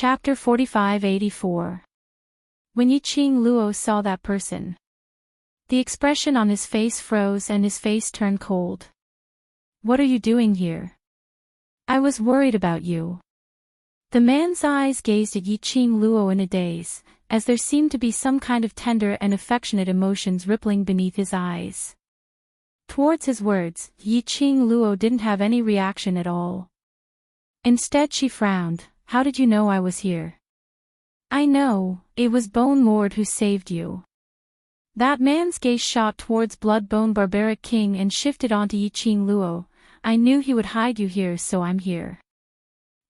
Chapter 4584. When Yiqing Luo saw that person, the expression on his face froze and his face turned cold. "What are you doing here? I was worried about you." The man's eyes gazed at Yiqing Luo in a daze, as there seemed to be some kind of tender and affectionate emotions rippling beneath his eyes. Towards his words, Yiqing Luo didn't have any reaction at all. Instead she frowned. "How did you know I was here?" "I know, it was Bone Lord who saved you." That man's gaze shot towards Bloodbone Barbaric King and shifted onto Yiqing Luo. "I knew he would hide you here, so I'm here."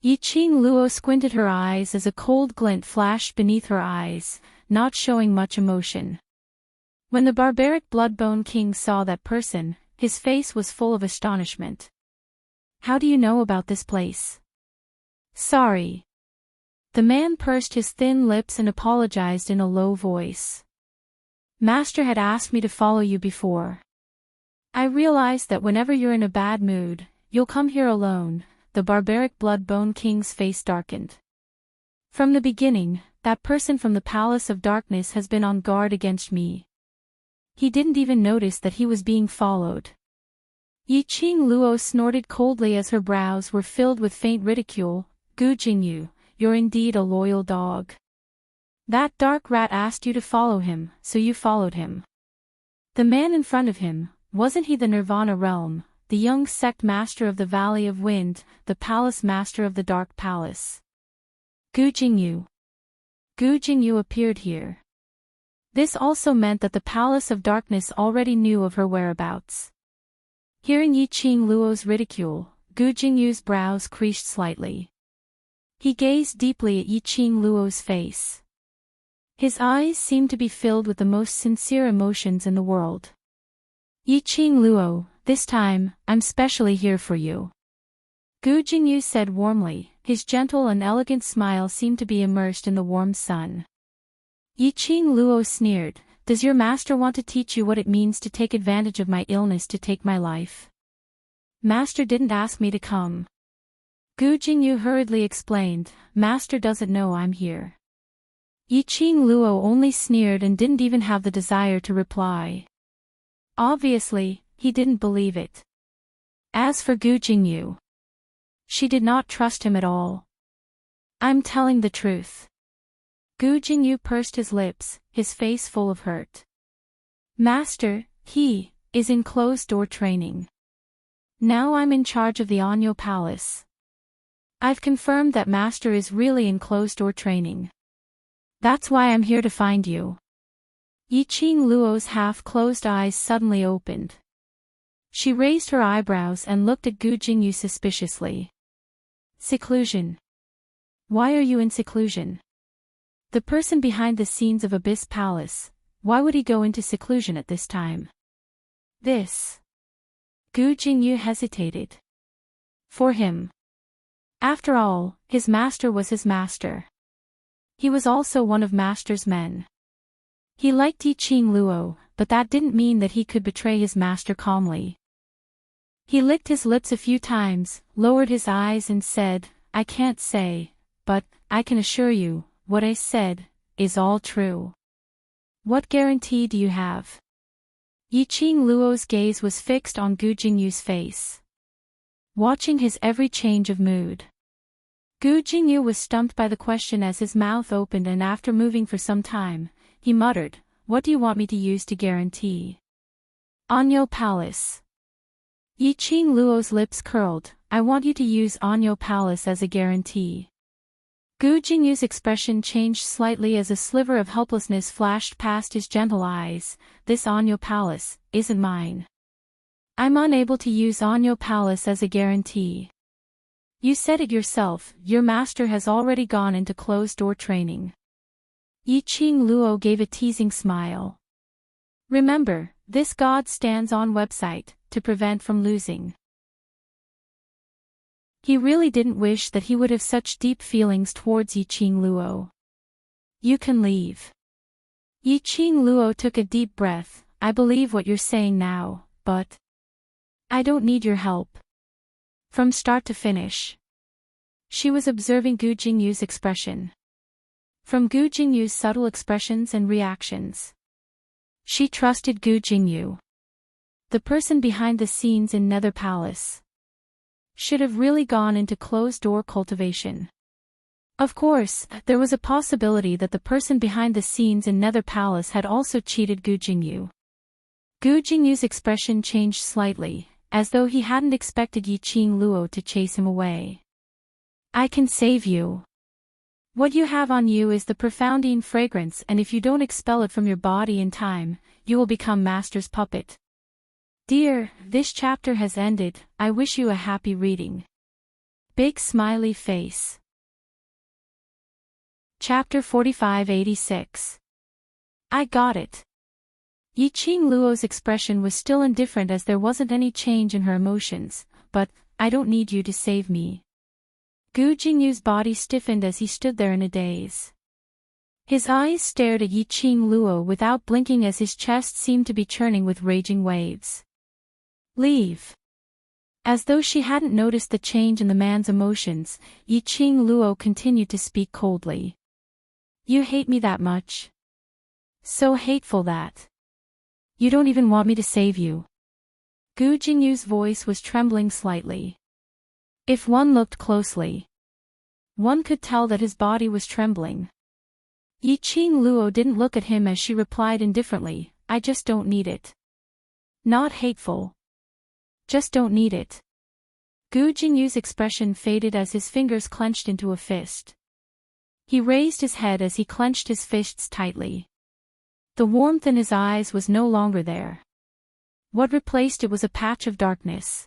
Yiqing Luo squinted her eyes as a cold glint flashed beneath her eyes, not showing much emotion. When the barbaric Bloodbone King saw that person, his face was full of astonishment. "How do you know about this place?" "Sorry." The man pursed his thin lips and apologized in a low voice. "Master had asked me to follow you before. I realized that whenever you're in a bad mood, you'll come here alone." The barbaric Bloodbone King's face darkened. "From the beginning, that person from the Palace of Darkness has been on guard against me." He didn't even notice that he was being followed. Yiqing Luo snorted coldly as her brows were filled with faint ridicule. "Gu Jingyu, you're indeed a loyal dog. That dark rat asked you to follow him, so you followed him." The man in front of him, wasn't he the Nirvana realm, the young sect master of the Valley of Wind, the palace master of the Dark Palace? Gu Jingyu. Gu Jingyu appeared here. This also meant that the Palace of Darkness already knew of her whereabouts. Hearing Yiqing Luo's ridicule, Gu Jingyu's brows creased slightly. He gazed deeply at Yiqing Luo's face. His eyes seemed to be filled with the most sincere emotions in the world. "Yiqing Luo, this time, I'm specially here for you," Gu Jingyu said warmly. His gentle and elegant smile seemed to be immersed in the warm sun. Yiqing Luo sneered. "Does your master want to teach you what it means to take advantage of my illness to take my life?" "Master didn't ask me to come." Gu Jingyu hurriedly explained. "Master doesn't know I'm here." Yiqing Luo only sneered and didn't even have the desire to reply. Obviously, he didn't believe it. As for Gu Jingyu, she did not trust him at all. "I'm telling the truth." Gu Jingyu pursed his lips, his face full of hurt. "Master, he is in closed-door training. Now I'm in charge of the Anyo Palace. I've confirmed that Master is really in closed-door training. That's why I'm here to find you." Yiqing Luo's half-closed eyes suddenly opened. She raised her eyebrows and looked at Gu Jingyu suspiciously. "Seclusion. Why are you in seclusion? The person behind the scenes of Abyss Palace, why would he go into seclusion at this time?" "This." Gu Jingyu hesitated. "For him. After all, his master was his master. He was also one of Master's men. He liked Yiqing Luo, but that didn't mean that he could betray his master calmly." He licked his lips a few times, lowered his eyes and said, "I can't say, but I can assure you, what I said is all true." "What guarantee do you have?" Yiqing Luo's gaze was fixed on Gu Jingyu's face, watching his every change of mood. Gu Jingyu was stumped by the question as his mouth opened, and after moving for some time, he muttered, "What do you want me to use to guarantee?" "Anyo Palace." Yiqing Luo's lips curled. "I want you to use Anyo Palace as a guarantee." Gu Jingyu's expression changed slightly as a sliver of helplessness flashed past his gentle eyes. "This Anyo Palace isn't mine. I'm unable to use Anyo Palace as a guarantee. You said it yourself, your master has already gone into closed-door training." Yiqing Luo gave a teasing smile. "Remember, this God stands on website, to prevent from losing." He really didn't wish that he would have such deep feelings towards Yiqing Luo. "You can leave." Yiqing Luo took a deep breath. "I believe what you're saying now, but I don't need your help. From start to finish. She was observing Gu Jingyu's expression. From Gu Jingyu's subtle expressions and reactions, she trusted Gu Jingyu. The person behind the scenes in Nether Palace should have really gone into closed-door cultivation. Of course, there was a possibility that the person behind the scenes in Nether Palace had also cheated Gu Jingyu. Gu Jingyu's expression changed slightly, as though he hadn't expected Yiqing Luo to chase him away. I can save you. What you have on you is the profoundine fragrance, and if you don't expel it from your body in time, you will become Master's puppet. Dear, this chapter has ended. I wish you a happy reading. Big smiley face. Chapter 4586. I got it. Yiqing Luo's expression was still indifferent as there wasn't any change in her emotions, but, I don't need you to save me. Gu Jingyu's body stiffened as he stood there in a daze. His eyes stared at Yiqing Luo without blinking as his chest seemed to be churning with raging waves. Leave. As though she hadn't noticed the change in the man's emotions, Yiqing Luo continued to speak coldly. You hate me that much? So hateful that you don't even want me to save you. Gu Jingyu's voice was trembling slightly. If one looked closely, one could tell that his body was trembling. Yiqing Luo didn't look at him as she replied indifferently, I just don't need it. Not hateful. Just don't need it. Gu Jingyu's expression faded as his fingers clenched into a fist. He raised his head as he clenched his fists tightly. The warmth in his eyes was no longer there. What replaced it was a patch of darkness.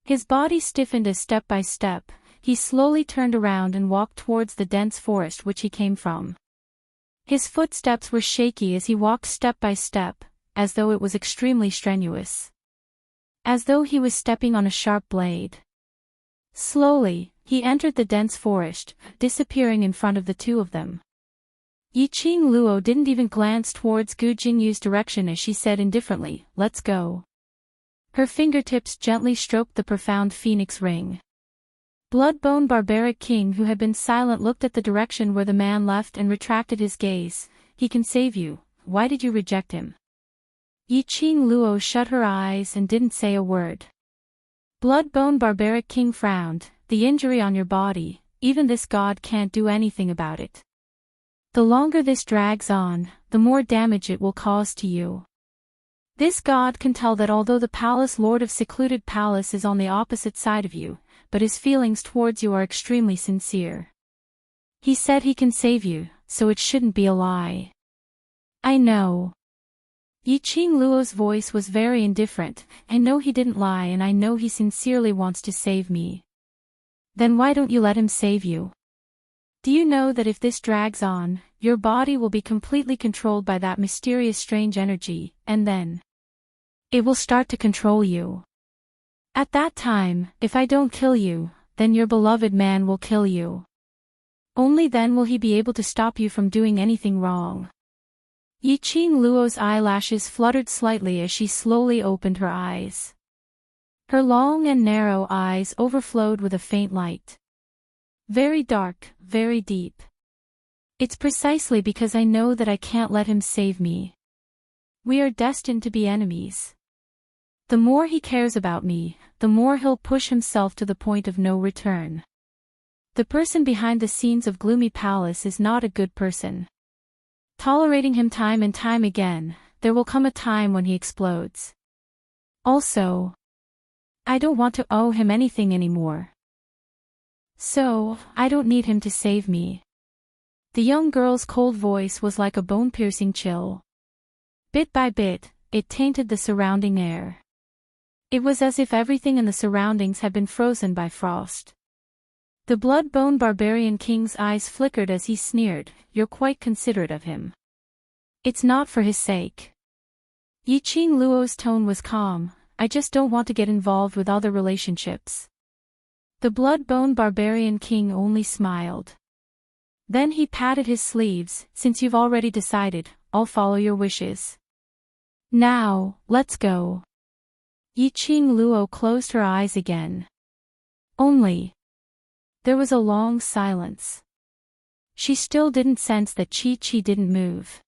His body stiffened as step by step, he slowly turned around and walked towards the dense forest which he came from. His footsteps were shaky as he walked step by step, as though it was extremely strenuous. As though he was stepping on a sharp blade. Slowly, he entered the dense forest, disappearing in front of the two of them. Yiqing Luo didn't even glance towards Gu Jingyu's direction as she said indifferently, let's go. Her fingertips gently stroked the profound phoenix ring. Bloodbone barbaric king who had been silent looked at the direction where the man left and retracted his gaze. He can save you, why did you reject him? Yiqing Luo shut her eyes and didn't say a word. Bloodbone barbaric king frowned, the injury on your body, even this god can't do anything about it. The longer this drags on, the more damage it will cause to you. This god can tell that although the palace lord of secluded palace is on the opposite side of you, but his feelings towards you are extremely sincere. He said he can save you, so it shouldn't be a lie. I know. Yiqing Luo's voice was very indifferent, I know he didn't lie and I know he sincerely wants to save me. Then why don't you let him save you? Do you know that if this drags on, your body will be completely controlled by that mysterious strange energy, and then it will start to control you. At that time, if I don't kill you, then your beloved man will kill you. Only then will he be able to stop you from doing anything wrong. Yiqing Luo's eyelashes fluttered slightly as she slowly opened her eyes. Her long and narrow eyes overflowed with a faint light. Very dark, very deep. It's precisely because I know that I can't let him save me. We are destined to be enemies. The more he cares about me, the more he'll push himself to the point of no return. The person behind the scenes of Gloomy Palace is not a good person. Tolerating him time and time again, there will come a time when he explodes. Also, I don't want to owe him anything anymore. So, I don't need him to save me. The young girl's cold voice was like a bone-piercing chill. Bit by bit, it tainted the surrounding air. It was as if everything in the surroundings had been frozen by frost. The blood-bone barbarian king's eyes flickered as he sneered, you're quite considerate of him. It's not for his sake. Yiqing Luo's tone was calm, I just don't want to get involved with other relationships. The blood-bone barbarian king only smiled. Then he patted his sleeves, since you've already decided, I'll follow your wishes. Now, let's go. Yiqing Luo closed her eyes again. Only There was a long silence. She still didn't sense that Chi didn't move.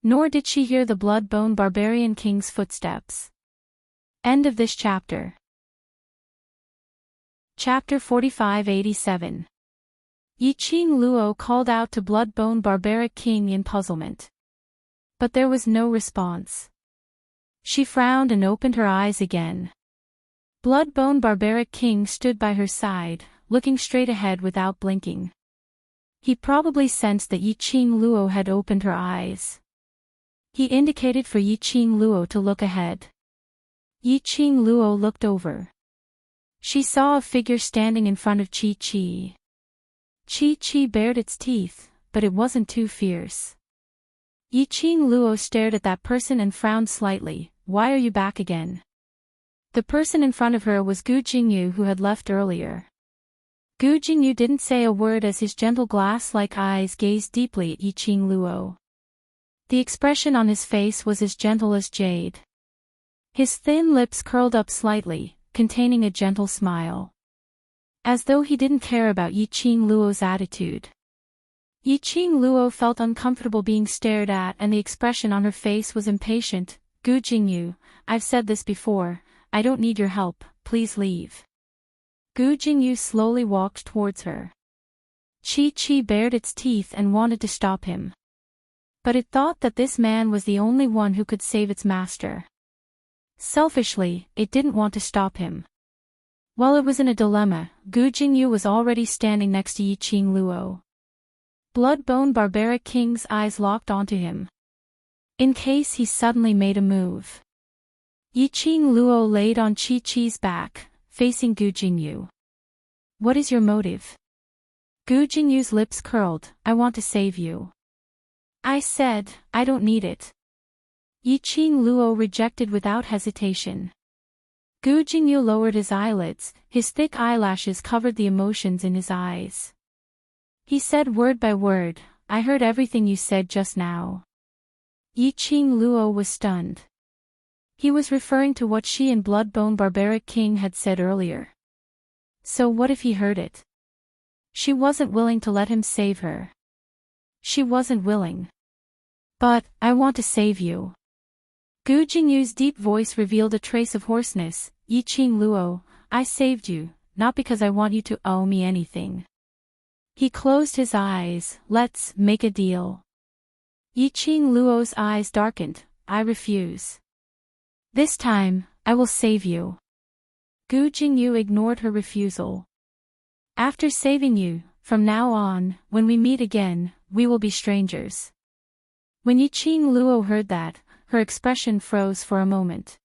Nor did she hear the blood-bone barbarian king's footsteps. End of this chapter. Chapter 4587. Yiqing Luo called out to blood-bone barbaric king in puzzlement. But there was no response. She frowned and opened her eyes again. Blood-bone barbaric king stood by her side, looking straight ahead without blinking. He probably sensed that Yiqing Luo had opened her eyes. He indicated for Yiqing Luo to look ahead. Yiqing Luo looked over. She saw a figure standing in front of Chi. Chi bared its teeth, but it wasn't too fierce. Yiqing Luo stared at that person and frowned slightly. Why are you back again? The person in front of her was Gu Jingyu, who had left earlier. Gu Jingyu didn't say a word as his gentle glass-like eyes gazed deeply at Yiqing Luo. The expression on his face was as gentle as jade. His thin lips curled up slightly, containing a gentle smile. As though he didn't care about Yiqing Luo's attitude. Yiqing Luo felt uncomfortable being stared at, and the expression on her face was impatient. Gu Jingyu, I've said this before, I don't need your help, please leave. Gu Jingyu slowly walked towards her. Chi bared its teeth and wanted to stop him. But it thought that this man was the only one who could save its master. Selfishly, it didn't want to stop him. While it was in a dilemma, Gu Jingyu was already standing next to Yiqing Luo. Blood-bone barbaric king's eyes locked onto him. In case he suddenly made a move. Yiqing Luo laid on Chi-Chi's back, facing Gu Jingyu. What is your motive? Gu Jingyu's lips curled. I want to save you. I said, I don't need it. Yiqing Luo rejected without hesitation. Gu Jingyu lowered his eyelids, his thick eyelashes covered the emotions in his eyes. He said word by word, I heard everything you said just now. Yiqing Luo was stunned. He was referring to what she and Bloodbone Barbaric King had said earlier. So what if he heard it? She wasn't willing to let him save her. She wasn't willing. But, I want to save you. Gu Jingyu's deep voice revealed a trace of hoarseness. Yiqing Luo, I saved you, not because I want you to owe me anything. He closed his eyes. Let's make a deal. Yiqing Luo's eyes darkened. I refuse. This time, I will save you. Gu Jingyu ignored her refusal. After saving you, from now on, when we meet again, we will be strangers. When Yiqing Luo heard that, her expression froze for a moment.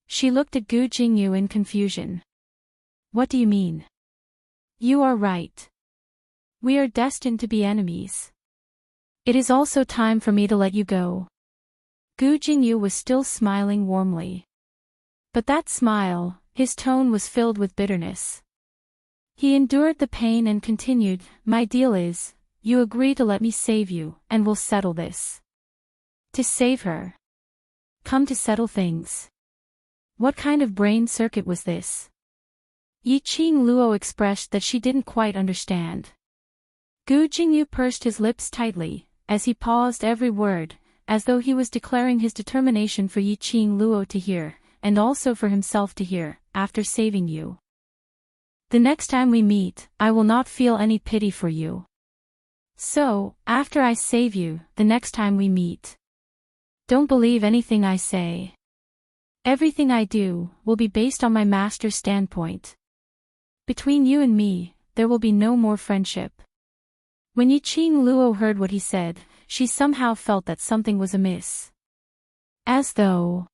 She looked at Gu Jingyu in confusion. What do you mean? You are right. We are destined to be enemies. It is also time for me to let you go. Gu Jingyu was still smiling warmly. But that smile, his tone was filled with bitterness. He endured the pain and continued, my deal is, you agree to let me save you, and we'll settle this. To save her. Come to settle things. What kind of brain circuit was this? Yiqing Luo expressed that she didn't quite understand. Gu Jingyu pursed his lips tightly, as he paused every word, as though he was declaring his determination for Yiqing Luo to hear, and also for himself to hear, after saving you. The next time we meet, I will not feel any pity for you. So, after I save you, the next time we meet. Don't believe anything I say. Everything I do, will be based on my master's standpoint. Between you and me, there will be no more friendship. When Yiqing Luo heard what he said, she somehow felt that something was amiss. As though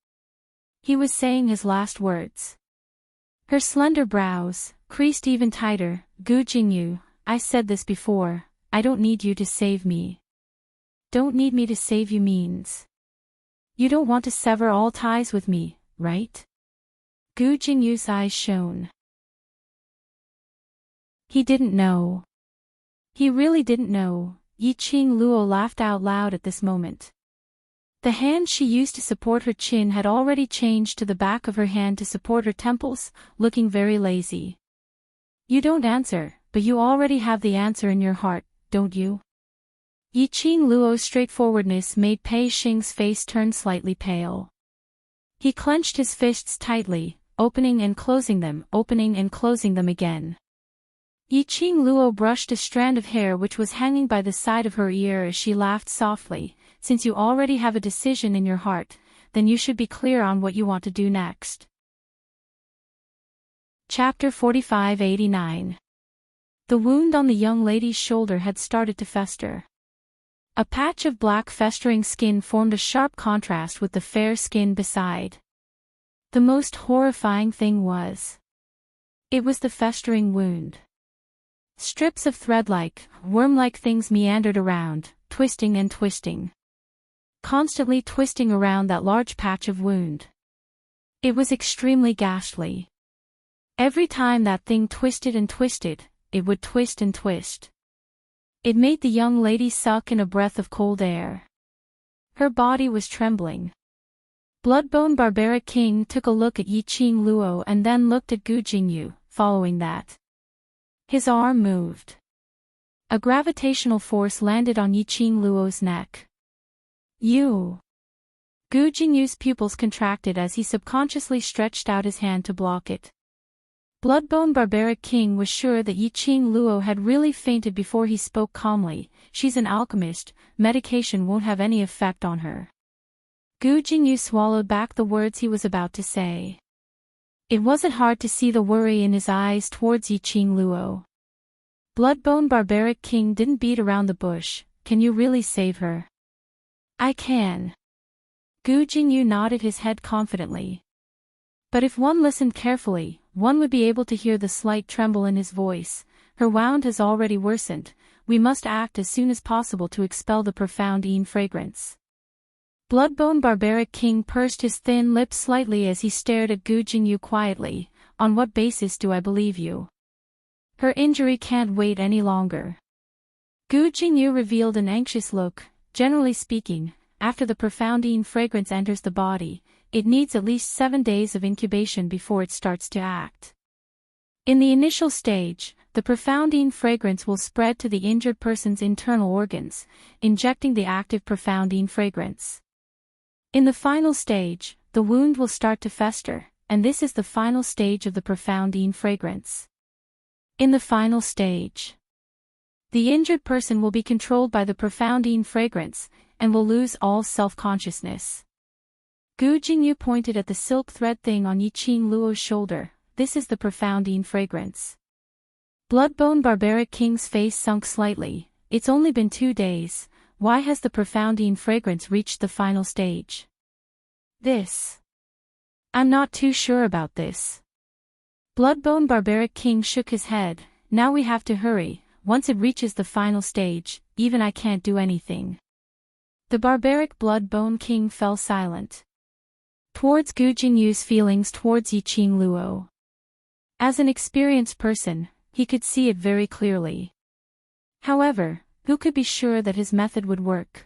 he was saying his last words. Her slender brows creased even tighter. Gu Jingyu, I said this before, I don't need you to save me. Don't need me to save you means. You don't want to sever all ties with me, right? Gu Jingyu's eyes shone. He didn't know. He really didn't know. Yiqing Luo laughed out loud at this moment. The hand she used to support her chin had already changed to the back of her hand to support her temples, looking very lazy. You don't answer, but you already have the answer in your heart, don't you? Yiqing Luo's straightforwardness made Pei Xing's face turn slightly pale. He clenched his fists tightly, opening and closing them again. Yiqing Luo brushed a strand of hair which was hanging by the side of her ear as she laughed softly. Since you already have a decision in your heart, then you should be clear on what you want to do next. Chapter 4589. The wound on the young lady's shoulder had started to fester. A patch of black festering skin formed a sharp contrast with the fair skin beside. The most horrifying thing was, it was the festering wound. Strips of thread-like, worm-like things meandered around, twisting and twisting. Constantly twisting around that large patch of wound. It was extremely ghastly. Every time that thing twisted and twisted, it would twist and twist. It made the young lady suck in a breath of cold air. Her body was trembling. Bloodbone Barbaric King took a look at Yiqing Luo and then looked at Gu Jingyu, following that. His arm moved. A gravitational force landed on Yiqing Luo's neck. You. Gu Jingyu's pupils contracted as he subconsciously stretched out his hand to block it. Bloodbone Barbaric King was sure that Yiqing Luo had really fainted before he spoke calmly. She's an alchemist, medication won't have any effect on her. Gu Jingyu swallowed back the words he was about to say. It wasn't hard to see the worry in his eyes towards Yiqing Luo. Bloodbone Barbaric King didn't beat around the bush. Can you really save her? I can. Gu Jingyu nodded his head confidently. But if one listened carefully, one would be able to hear the slight tremble in his voice. Her wound has already worsened. We must act as soon as possible to expel the profound fragrance. Bloodbone Barbaric King pursed his thin lips slightly as he stared at Gu Jingyu quietly. On what basis do I believe you? Her injury can't wait any longer. Gu Jingyu revealed an anxious look. Generally speaking, after the profound fragrance enters the body, it needs at least 7 days of incubation before it starts to act. In the initial stage, the profound fragrance will spread to the injured person's internal organs, injecting the active profound fragrance. In the final stage, the wound will start to fester, and this is the final stage of the profound fragrance. In the final stage, the injured person will be controlled by the profound fragrance, and will lose all self-consciousness. Gu Jingyu pointed at the silk thread thing on Yiqing Luo's shoulder. This is the profound fragrance. Bloodbone Barbaric King's face sunk slightly. It's only been 2 days. Why has the profound fragrance reached the final stage? I'm not too sure about this. Bloodbone Barbaric King shook his head. Now we have to hurry. Once it reaches the final stage, even I can't do anything. The Barbaric Bloodbone King fell silent. Towards Gu Jingyu's feelings towards Yiqing Luo. As an experienced person, he could see it very clearly. However, who could be sure that his method would work?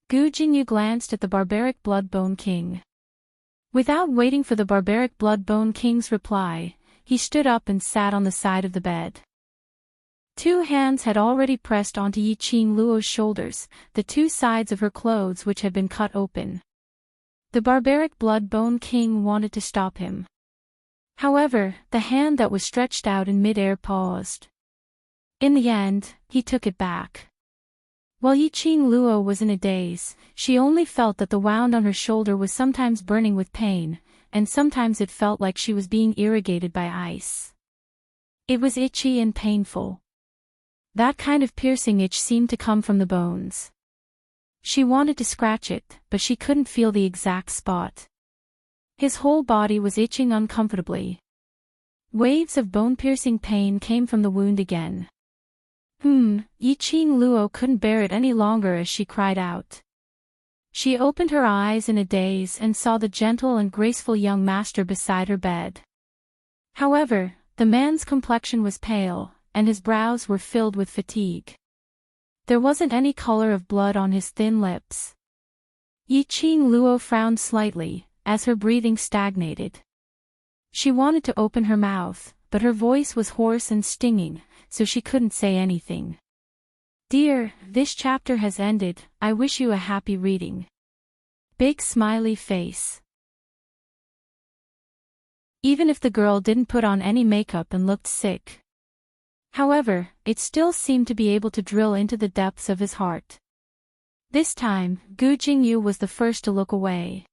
Gu Jingyu glanced at the Barbaric Bloodbone King. Without waiting for the Barbaric Bloodbone King's reply, he stood up and sat on the side of the bed. 2 hands had already pressed onto Yiqing Luo's shoulders, the 2 sides of her clothes which had been cut open. The Barbaric Bloodbone King wanted to stop him. However, the hand that was stretched out in mid-air paused. In the end, he took it back. While Yiqing Luo was in a daze, she only felt that the wound on her shoulder was sometimes burning with pain, and sometimes it felt like she was being irrigated by ice. It was itchy and painful. That kind of piercing itch seemed to come from the bones. She wanted to scratch it, but she couldn't feel the exact spot. His whole body was itching uncomfortably. Waves of bone-piercing pain came from the wound again. Yiqing Luo couldn't bear it any longer as she cried out. She opened her eyes in a daze and saw the gentle and graceful young master beside her bed. However, the man's complexion was pale, and his brows were filled with fatigue. There wasn't any color of blood on his thin lips. Yiqing Luo frowned slightly, as her breathing stagnated. She wanted to open her mouth, but her voice was hoarse and stinging, so she couldn't say anything. Dear, this chapter has ended, I wish you a happy reading. Big smiley face. Even if the girl didn't put on any makeup and looked sick. However, it still seemed to be able to drill into the depths of his heart. This time, Gu Jingyu was the first to look away.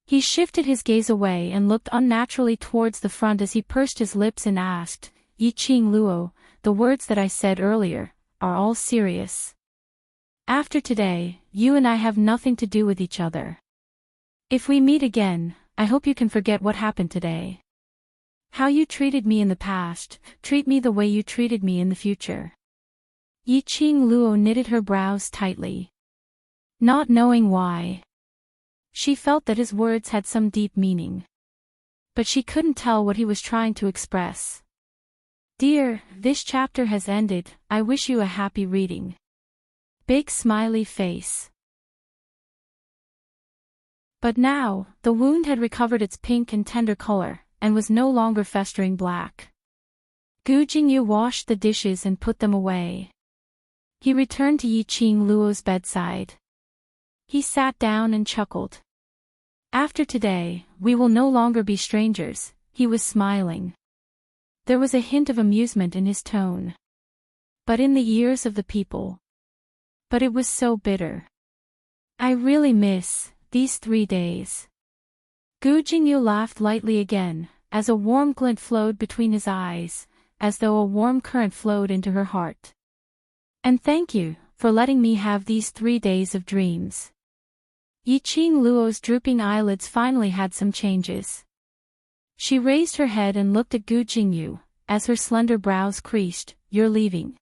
He shifted his gaze away and looked unnaturally towards the front as he pursed his lips and asked, Yi Qing Luo, the words that I said earlier, are all serious. After today, you and I have nothing to do with each other. If we meet again, I hope you can forget what happened today. How you treated me in the past, treat me the way you treated me in the future. Yi Qing Luo knitted her brows tightly. Not knowing why. She felt that his words had some deep meaning. But she couldn't tell what he was trying to express. Dear, this chapter has ended, I wish you a happy reading. Big smiley face. But now, the wound had recovered its pink and tender color, and was no longer festering black. Gu Jingyu washed the dishes and put them away. He returned to Yi Qing Luo's bedside. He sat down and chuckled. After today, we will no longer be strangers, he was smiling. There was a hint of amusement in his tone. But in the ears of the people. But it was so bitter. I really miss these 3 days. Gu Jingyu laughed lightly again, as a warm glint flowed between his eyes, as though a warm current flowed into her heart. And thank you, for letting me have these 3 days of dreams. Yi Qing Luo's drooping eyelids finally had some changes. She raised her head and looked at Gu Jingyu, as her slender brows creased, You're leaving.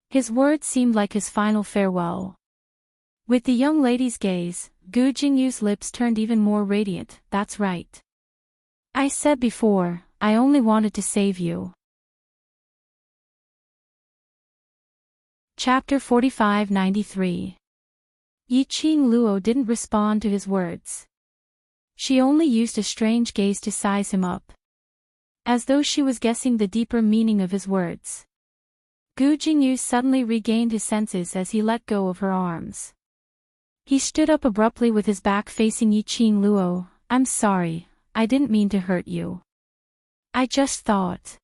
His words seemed like his final farewell. With the young lady's gaze, Gu Jingyu's lips turned even more radiant, That's right. I said before, I only wanted to save you. Chapter 45-93. Yi Qing Luo didn't respond to his words. She only used a strange gaze to size him up. As though she was guessing the deeper meaning of his words. Gu Jingyu suddenly regained his senses as he let go of her arms. He stood up abruptly with his back facing Yi Qing Luo, I'm sorry, I didn't mean to hurt you. I just thought.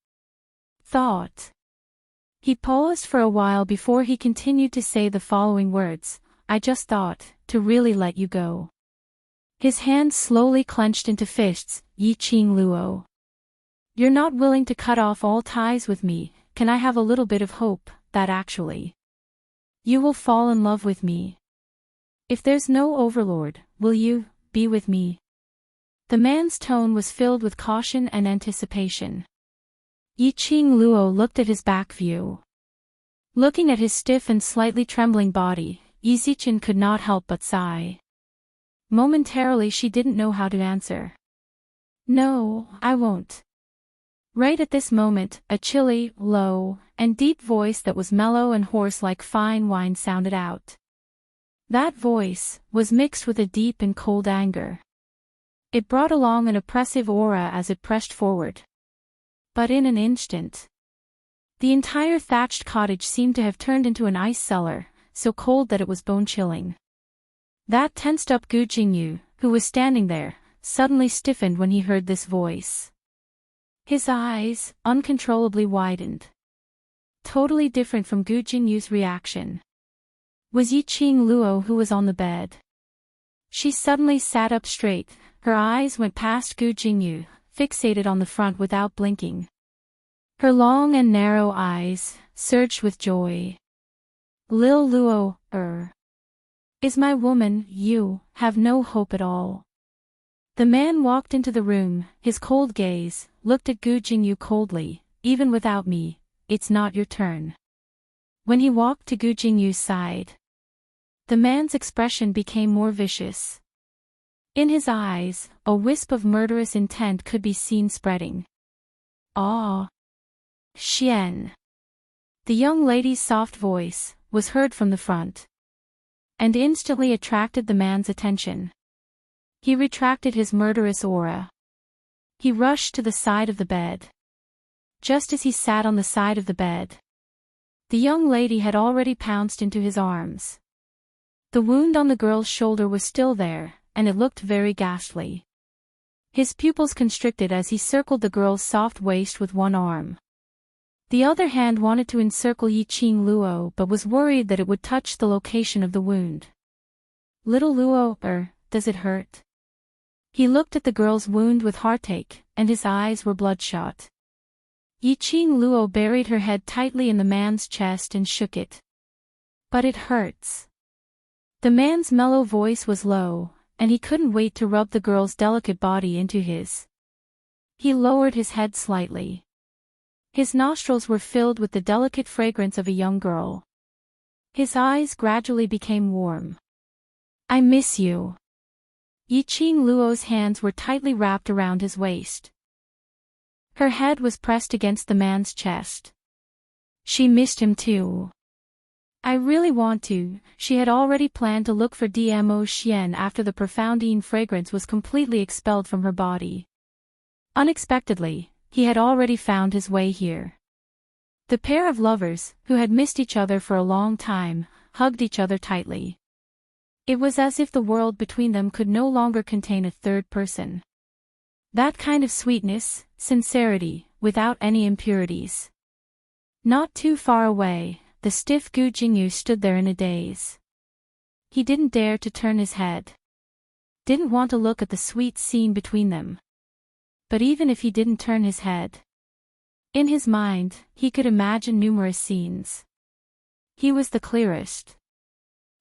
He paused for a while before he continued to say the following words, I just thought, to really let you go. His hands slowly clenched into fists, Yi Qing Luo. You're not willing to cut off all ties with me, can I have a little bit of hope, that actually you will fall in love with me? If there's no overlord, will you be with me? The man's tone was filled with caution and anticipation. Yi Qing Luo looked at his back view. Looking at his stiff and slightly trembling body, Yi Zichen could not help but sigh. Momentarily she didn't know how to answer. No, I won't. Right at this moment, a chilly, low, and deep voice that was mellow and hoarse like fine wine sounded out. That voice was mixed with a deep and cold anger. It brought along an oppressive aura as it pressed forward. But in an instant, the entire thatched cottage seemed to have turned into an ice cellar, so cold that it was bone-chilling. That tensed up Gu Jingyu, who was standing there, suddenly stiffened when he heard this voice. His eyes uncontrollably widened. Totally different from Gu Jingyu's reaction was Yi Qing Luo, who was on the bed. She suddenly sat up straight, her eyes went past Gu Jingyu, fixated on the front without blinking. Her long and narrow eyes surged with joy. Lil Luo, is my woman, you have no hope at all. The man walked into the room, his cold gaze looked at Gu Jingyu coldly, even without me, it's not your turn. When he walked to Gu Jingyu's side, the man's expression became more vicious. In his eyes, a wisp of murderous intent could be seen spreading. Ah! Xian! The young lady's soft voice was heard from the front, and instantly attracted the man's attention. He retracted his murderous aura. He rushed to the side of the bed. just as he sat on the side of the bed. The young lady had already pounced into his arms. The wound on the girl's shoulder was still there, and it looked very ghastly. His pupils constricted as he circled the girl's soft waist with one arm. The other hand wanted to encircle Yi Qing Luo but was worried that it would touch the location of the wound. "Little Luo, does it hurt?" He looked at the girl's wound with heartache, and his eyes were bloodshot. Yi Qing Luo buried her head tightly in the man's chest and shook it. "But it hurts." The man's mellow voice was low, and he couldn't wait to rub the girl's delicate body into his. He lowered his head slightly. His nostrils were filled with the delicate fragrance of a young girl. His eyes gradually became warm. "I miss you." Yi Qing Luo's hands were tightly wrapped around his waist. Her head was pressed against the man's chest. She missed him too. "I really want to." She had already planned to look for Dmo Xian after the profoundine fragrance was completely expelled from her body. Unexpectedly, he had already found his way here. The pair of lovers, who had missed each other for a long time, hugged each other tightly. It was as if the world between them could no longer contain a third person. That kind of sweetness, sincerity, without any impurities. Not too far away, the stiff Gu Jingyu stood there in a daze. He didn't dare to turn his head. Didn't want to look at the sweet scene between them. But even if he didn't turn his head, in his mind, he could imagine numerous scenes. He was the clearest.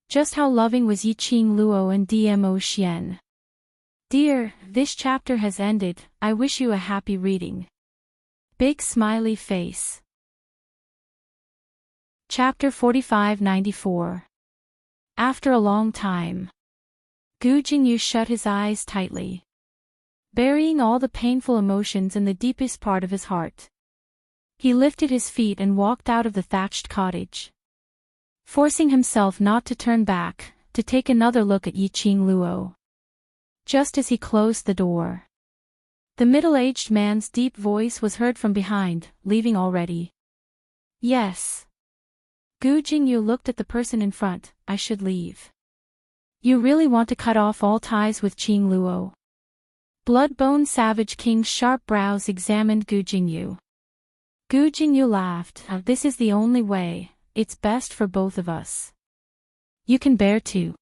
Just how loving was Yi Qing Luo and Dmo Xian. "Dear, this chapter has ended. I wish you a happy reading." Big smiley face. Chapter 4594. After a long time. Gu Jingyu shut his eyes tightly, burying all the painful emotions in the deepest part of his heart. He lifted his feet and walked out of the thatched cottage, forcing himself not to turn back, to take another look at Yi Qing Luo. Just as he closed the door, the middle-aged man's deep voice was heard from behind, "Leaving already?" "Yes." Gu Jingyu looked at the person in front. "I should leave." "You really want to cut off all ties with Qing Luo?" Bloodbone Savage King's sharp brows examined Gu Jingyu. Gu Jingyu laughed. "This is the only way. It's best for both of us. You can bear to."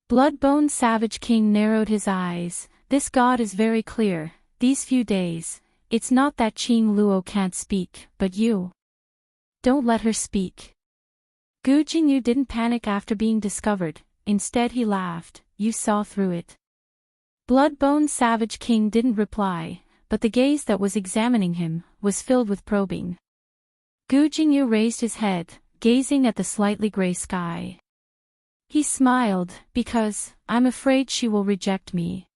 Bloodbone Savage King narrowed his eyes. "This god is very clear. These few days, it's not that Qing Luo can't speak, but you. Don't let her speak." Gu Jingyu didn't panic after being discovered. Instead he laughed. "You saw through it." Bloodbone Savage King didn't reply, but the gaze that was examining him was filled with probing. Gu Jingyu raised his head, gazing at the slightly gray sky. He smiled, "Because, I'm afraid she will reject me.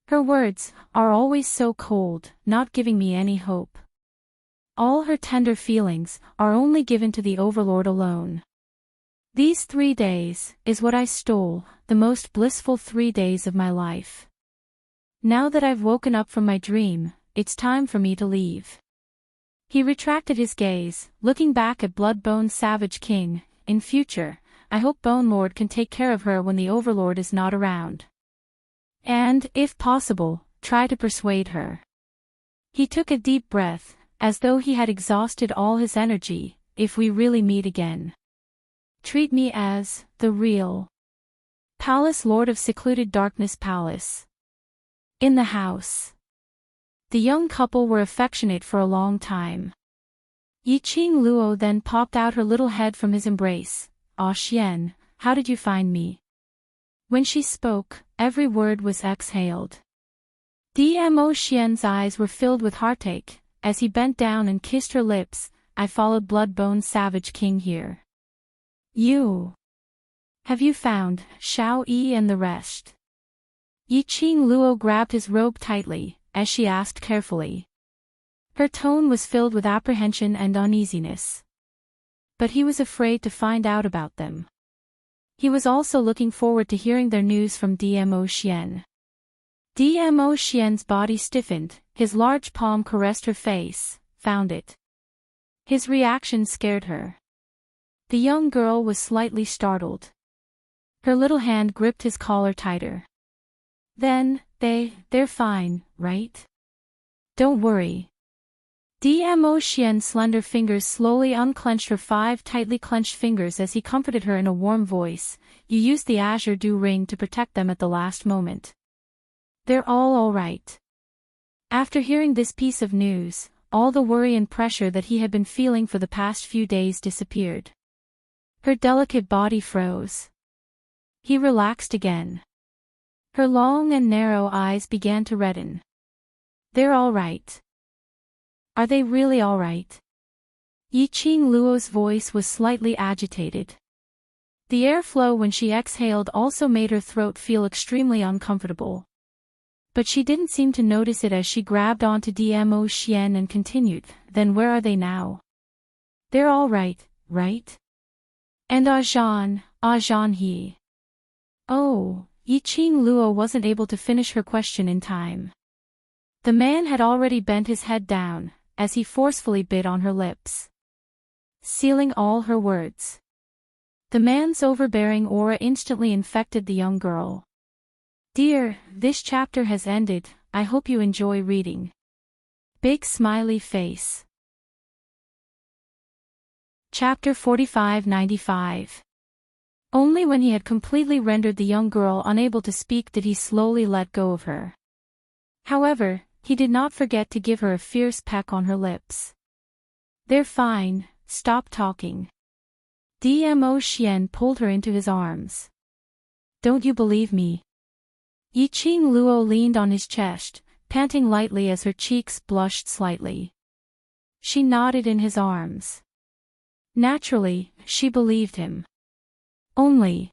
Her words are always so cold, not giving me any hope. All her tender feelings are only given to the Overlord alone. These 3 days is what I stole, the most blissful 3 days of my life. Now that I've woken up from my dream, it's time for me to leave." He retracted his gaze, looking back at Bloodbone Savage King. "In future, I hope Bone Lord can take care of her when the Overlord is not around. And, if possible, try to persuade her." He took a deep breath, as though he had exhausted all his energy. "If we really meet again, treat me as the real Palace Lord of Secluded Darkness Palace." In the house, the young couple were affectionate for a long time. Yi Qing Luo then popped out her little head from his embrace. "Ah Xian, how did you find me?" When she spoke, every word was exhaled. Dmo Xian's eyes were filled with heartache, as he bent down and kissed her lips. "I followed Bloodbone Savage King here." "You? Have you found Xiao Yi and the rest?" Yi Qing Luo grabbed his robe tightly, as she asked carefully. Her tone was filled with apprehension and uneasiness. But he was afraid to find out about them. He was also looking forward to hearing their news from Dmo Xian. Dmo Xian's body stiffened, his large palm caressed her face. found it. His reaction scared her. The young girl was slightly startled. Her little hand gripped his collar tighter. Then, they're fine, right? Don't worry. Dmo Xian's slender fingers slowly unclenched her 5 tightly clenched fingers as he comforted her in a warm voice. You used the azure dew ring to protect them at the last moment. They're all right. After hearing this piece of news, all the worry and pressure that he had been feeling for the past few days disappeared. Her delicate body froze. He relaxed again. Her long and narrow eyes began to redden. They're all right. Are they really all right? Yiqing Luo's voice was slightly agitated. The airflow when she exhaled also made her throat feel extremely uncomfortable. But she didn't seem to notice it as she grabbed onto Dmo Xian and continued, then where are they now? They're all right, right? And Zhan he. Oh, Yiqing Luo wasn't able to finish her question in time. The man had already bent his head down, as he forcefully bit on her lips, sealing all her words. The man's overbearing aura instantly infected the young girl. Dear, this chapter has ended, I hope you enjoy reading. Big smiley face. Chapter 4595. Only when he had completely rendered the young girl unable to speak did he slowly let go of her. However, he did not forget to give her a fierce peck on her lips. They're fine, stop talking. Dmo Xian pulled her into his arms. Don't you believe me? Yiqing Luo leaned on his chest, panting lightly as her cheeks blushed slightly. She nodded in his arms. Naturally, she believed him. Only.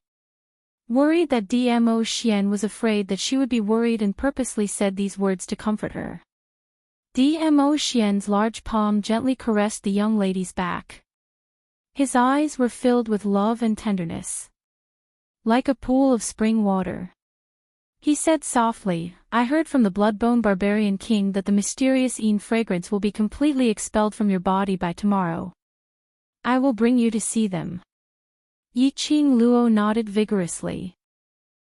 Worried that Dmo Xian was afraid that she would be worried and purposely said these words to comfort her. Dmo Xian's large palm gently caressed the young lady's back. His eyes were filled with love and tenderness. Like a pool of spring water. He said softly, I heard from the Bloodbone Barbarian King that the mysterious Yin fragrance will be completely expelled from your body by tomorrow. I will bring you to see them. Yiqing Luo nodded vigorously.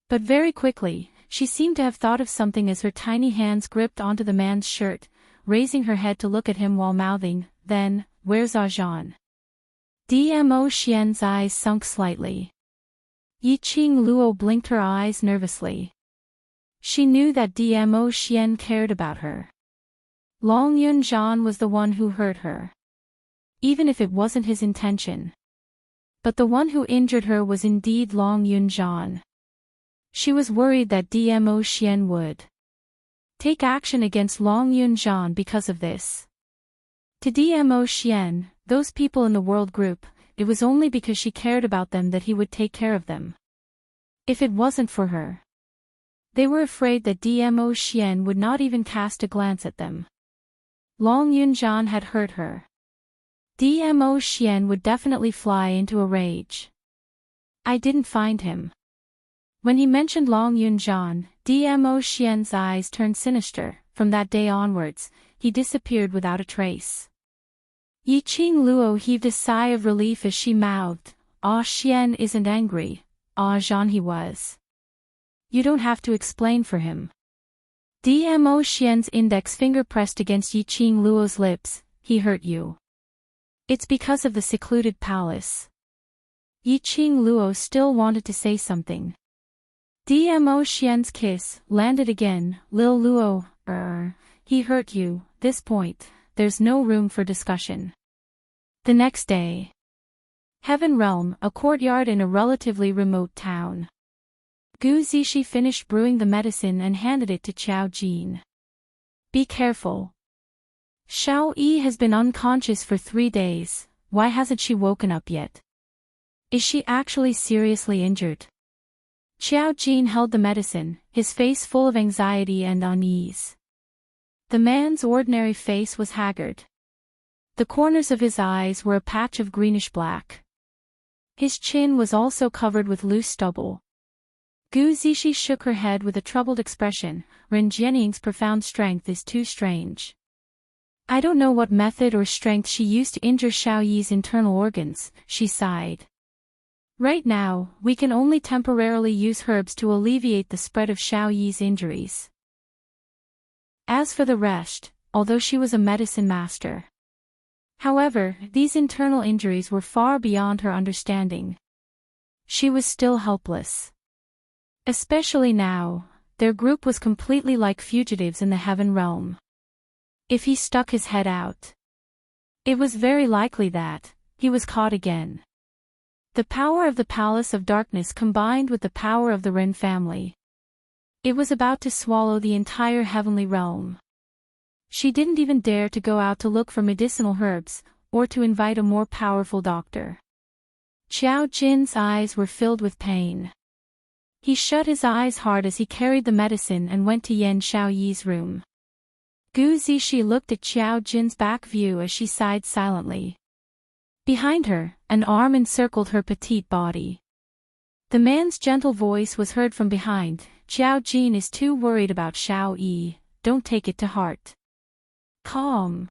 But very quickly, she seemed to have thought of something as her tiny hands gripped onto the man's shirt, raising her head to look at him while mouthing, then, where's Zhan? Dmo Xian's eyes sunk slightly. Yiqing Luo blinked her eyes nervously. She knew that Dmo Xian cared about her. Long Zhan was the one who hurt her. Even if it wasn't his intention. But the one who injured her was indeed Long Zhan. She was worried that Dmo Xian would take action against Long Zhan because of this. To Dmo Xian, those people in the world group, it was only because she cared about them that he would take care of them. If it wasn't for her. They were afraid that Dmo Xian would not even cast a glance at them. Long Zhan had hurt her. Dmo Xian would definitely fly into a rage. I didn't find him. When he mentioned Long Zhan, Dmo Xian's eyes turned sinister. From that day onwards, he disappeared without a trace. Yiqing Luo heaved a sigh of relief as she mouthed, Xian isn't angry, Zhan he was. You don't have to explain for him. Dmo Xian's index finger pressed against Yiqing Luo's lips, he hurt you. It's because of the secluded palace. Yiqing Luo still wanted to say something. Dmo Xian's kiss landed again, Lil Luo, he hurt you, this point, there's no room for discussion. The next day. Heaven Realm, a courtyard in a relatively remote town. Gu Zixi finished brewing the medicine and handed it to Qiao Jin. Be careful. Xiao Yi has been unconscious for 3 days, why hasn't she woken up yet? Is she actually seriously injured? Qiao Jin held the medicine, his face full of anxiety and unease. The man's ordinary face was haggard. The corners of his eyes were a patch of greenish-black. His chin was also covered with loose stubble. Gu Zixi shook her head with a troubled expression, Ren Jianying's profound strength is too strange. I don't know what method or strength she used to injure Xiao Yi's internal organs, she sighed. Right now, we can only temporarily use herbs to alleviate the spread of Xiao Yi's injuries. As for the rest, although she was a medicine master. However, these internal injuries were far beyond her understanding. She was still helpless. Especially now, their group was completely like fugitives in the heaven realm. If he stuck his head out, it was very likely that he was caught again. The power of the Palace of Darkness combined with the power of the Ren family. It was about to swallow the entire heavenly realm. She didn't even dare to go out to look for medicinal herbs, or to invite a more powerful doctor. Xiao Jin's eyes were filled with pain. He shut his eyes hard as he carried the medicine and went to Yan Xiao Yi's room. Gu Zixi looked at Xiao Jin's back view as she sighed silently. Behind her, an arm encircled her petite body. The man's gentle voice was heard from behind. Xiao Jin is too worried about Xiao Yi, don't take it to heart. Calm.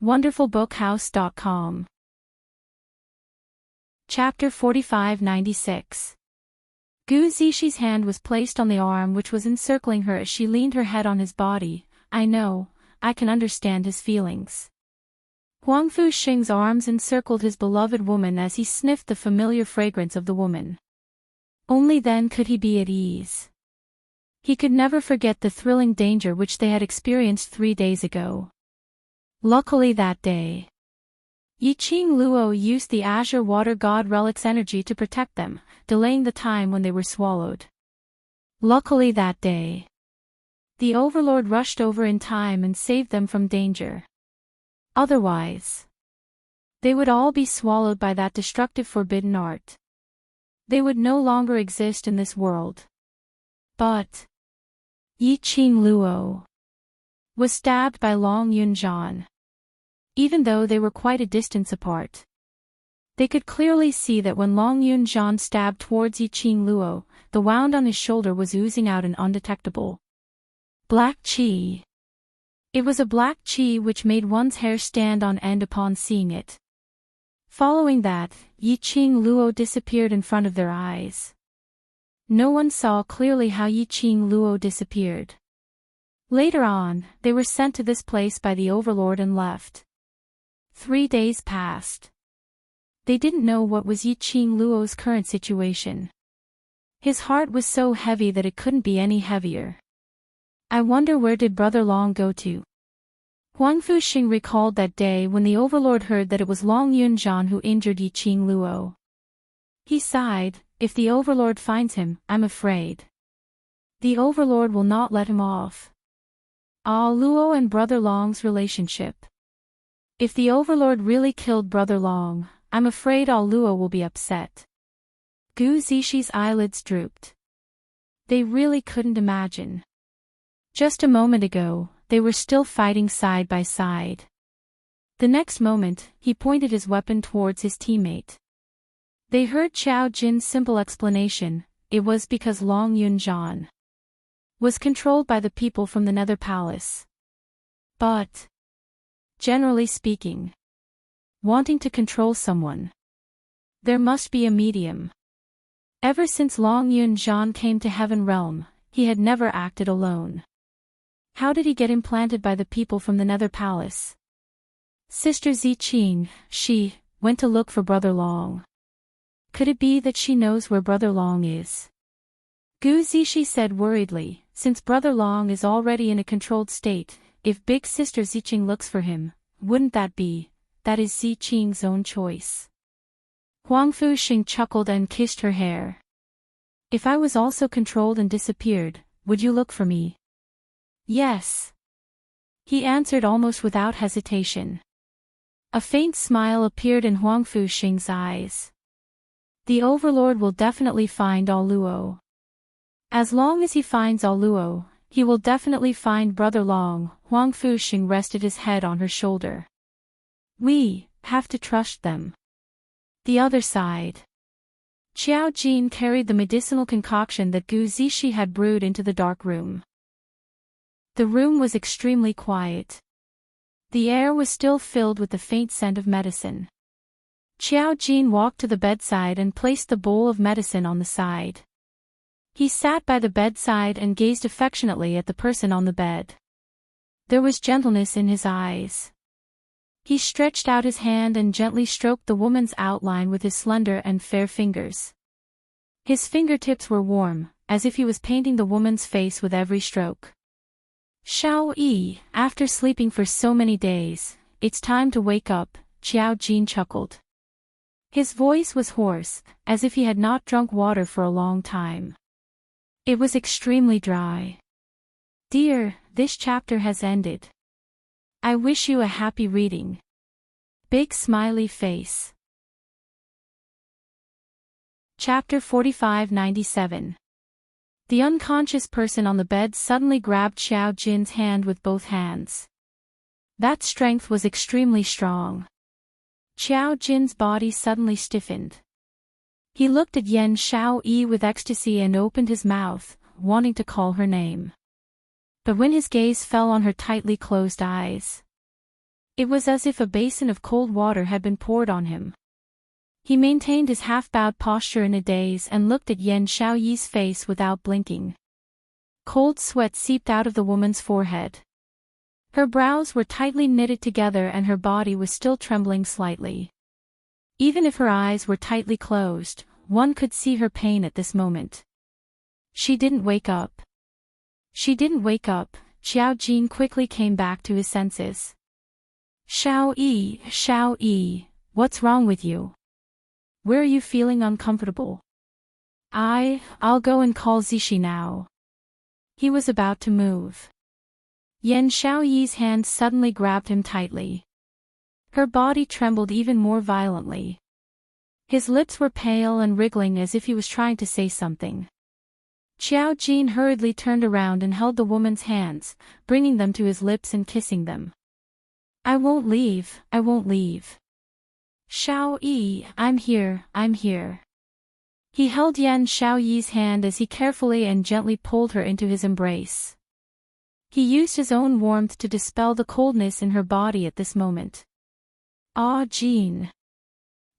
WonderfulBookhouse.com. Chapter 4596. Gu Zixi hand was placed on the arm which was encircling her as she leaned her head on his body. I know, I can understand his feelings. Huangfu Xing's arms encircled his beloved woman as he sniffed the familiar fragrance of the woman. Only then could he be at ease. He could never forget the thrilling danger which they had experienced 3 days ago. Luckily that day, Yiqing Luo used the Azure Water God Relic's energy to protect them, delaying the time when they were swallowed. Luckily that day, the Overlord rushed over in time and saved them from danger. Otherwise, they would all be swallowed by that destructive forbidden art. They would no longer exist in this world. But Yiqing Luo was stabbed by Long Yunzhan. Even though they were quite a distance apart, they could clearly see that when Long Yunzhan stabbed towards Yiqing Luo, the wound on his shoulder was oozing out an undetectable black qi. It was a black qi which made one's hair stand on end upon seeing it. Following that, Yiqing Luo disappeared in front of their eyes. No one saw clearly how Yiqing Luo disappeared. Later on, they were sent to this place by the Overlord and left. 3 days passed. They didn't know what was Yiqing Luo's current situation. His heart was so heavy that it couldn't be any heavier. I wonder where did Brother Long go to? Huangfu Xing recalled that day when the Overlord heard that it was Long Yunzhan who injured Yiqing Luo. He sighed, if the Overlord finds him, I'm afraid the Overlord will not let him off. Ah, Luo and Brother Long's relationship. If the Overlord really killed Brother Long, I'm afraid all Luo will be upset. Gu Zixi's eyelids drooped. They really couldn't imagine. Just a moment ago, they were still fighting side by side. The next moment, he pointed his weapon towards his teammate. They heard Xiao Jin's simple explanation, it was because Long Yunzhan was controlled by the people from the Nether Palace. But, generally speaking, wanting to control someone, there must be a medium. Ever since Long Yunzhan came to Heaven Realm, he had never acted alone. How did he get implanted by the people from the Nether Palace? Sister Ziqing, she went to look for Brother Long. Could it be that she knows where Brother Long is? Gu Zixi said worriedly, since Brother Long is already in a controlled state, if Big Sister Ziqing looks for him, wouldn't that is Ziqing's own choice. Huangfu Xing chuckled and kissed her hair. If I was also controlled and disappeared, would you look for me? Yes. He answered almost without hesitation. A faint smile appeared in Huangfu Xing's eyes. The Overlord will definitely find all Luo. As long as he finds all Luo, he will definitely find Brother Long. Huangfu Xing rested his head on her shoulder. We have to trust them. The other side. Xiao Jin carried the medicinal concoction that Gu Zixi had brewed into the dark room. The room was extremely quiet. The air was still filled with the faint scent of medicine. Qiao Jin walked to the bedside and placed the bowl of medicine on the side. He sat by the bedside and gazed affectionately at the person on the bed. There was gentleness in his eyes. He stretched out his hand and gently stroked the woman's outline with his slender and fair fingers. His fingertips were warm, as if he was painting the woman's face with every stroke. Xiao Yi, after sleeping for so many days, it's time to wake up, Qiao Jin chuckled. His voice was hoarse, as if he had not drunk water for a long time. It was extremely dry. Dear, this chapter has ended. I wish you a happy reading. Big smiley face. Chapter 4597. The unconscious person on the bed suddenly grabbed Xiao Jin's hand with both hands. That strength was extremely strong. Xiao Jin's body suddenly stiffened. He looked at Yan Xiao Yi with ecstasy and opened his mouth, wanting to call her name. But when his gaze fell on her tightly closed eyes, it was as if a basin of cold water had been poured on him. He maintained his half-bowed posture in a daze and looked at Yan Xiao Yi's face without blinking. Cold sweat seeped out of the woman's forehead. Her brows were tightly knitted together and her body was still trembling slightly. Even if her eyes were tightly closed, one could see her pain at this moment. She didn't wake up. She didn't wake up. Qiao Jin quickly came back to his senses. Xiao Yi, what's wrong with you? Where are you feeling uncomfortable? I'll go and call Zishi now. He was about to move. Yan Xiao Yi's hand suddenly grabbed him tightly. Her body trembled even more violently. His lips were pale and wriggling as if he was trying to say something. Qiao Jin hurriedly turned around and held the woman's hands, bringing them to his lips and kissing them. I won't leave. Xiao Yi, I'm here. He held Yan Xiao Yi's hand as he carefully and gently pulled her into his embrace. He used his own warmth to dispel the coldness in her body at this moment. Jin.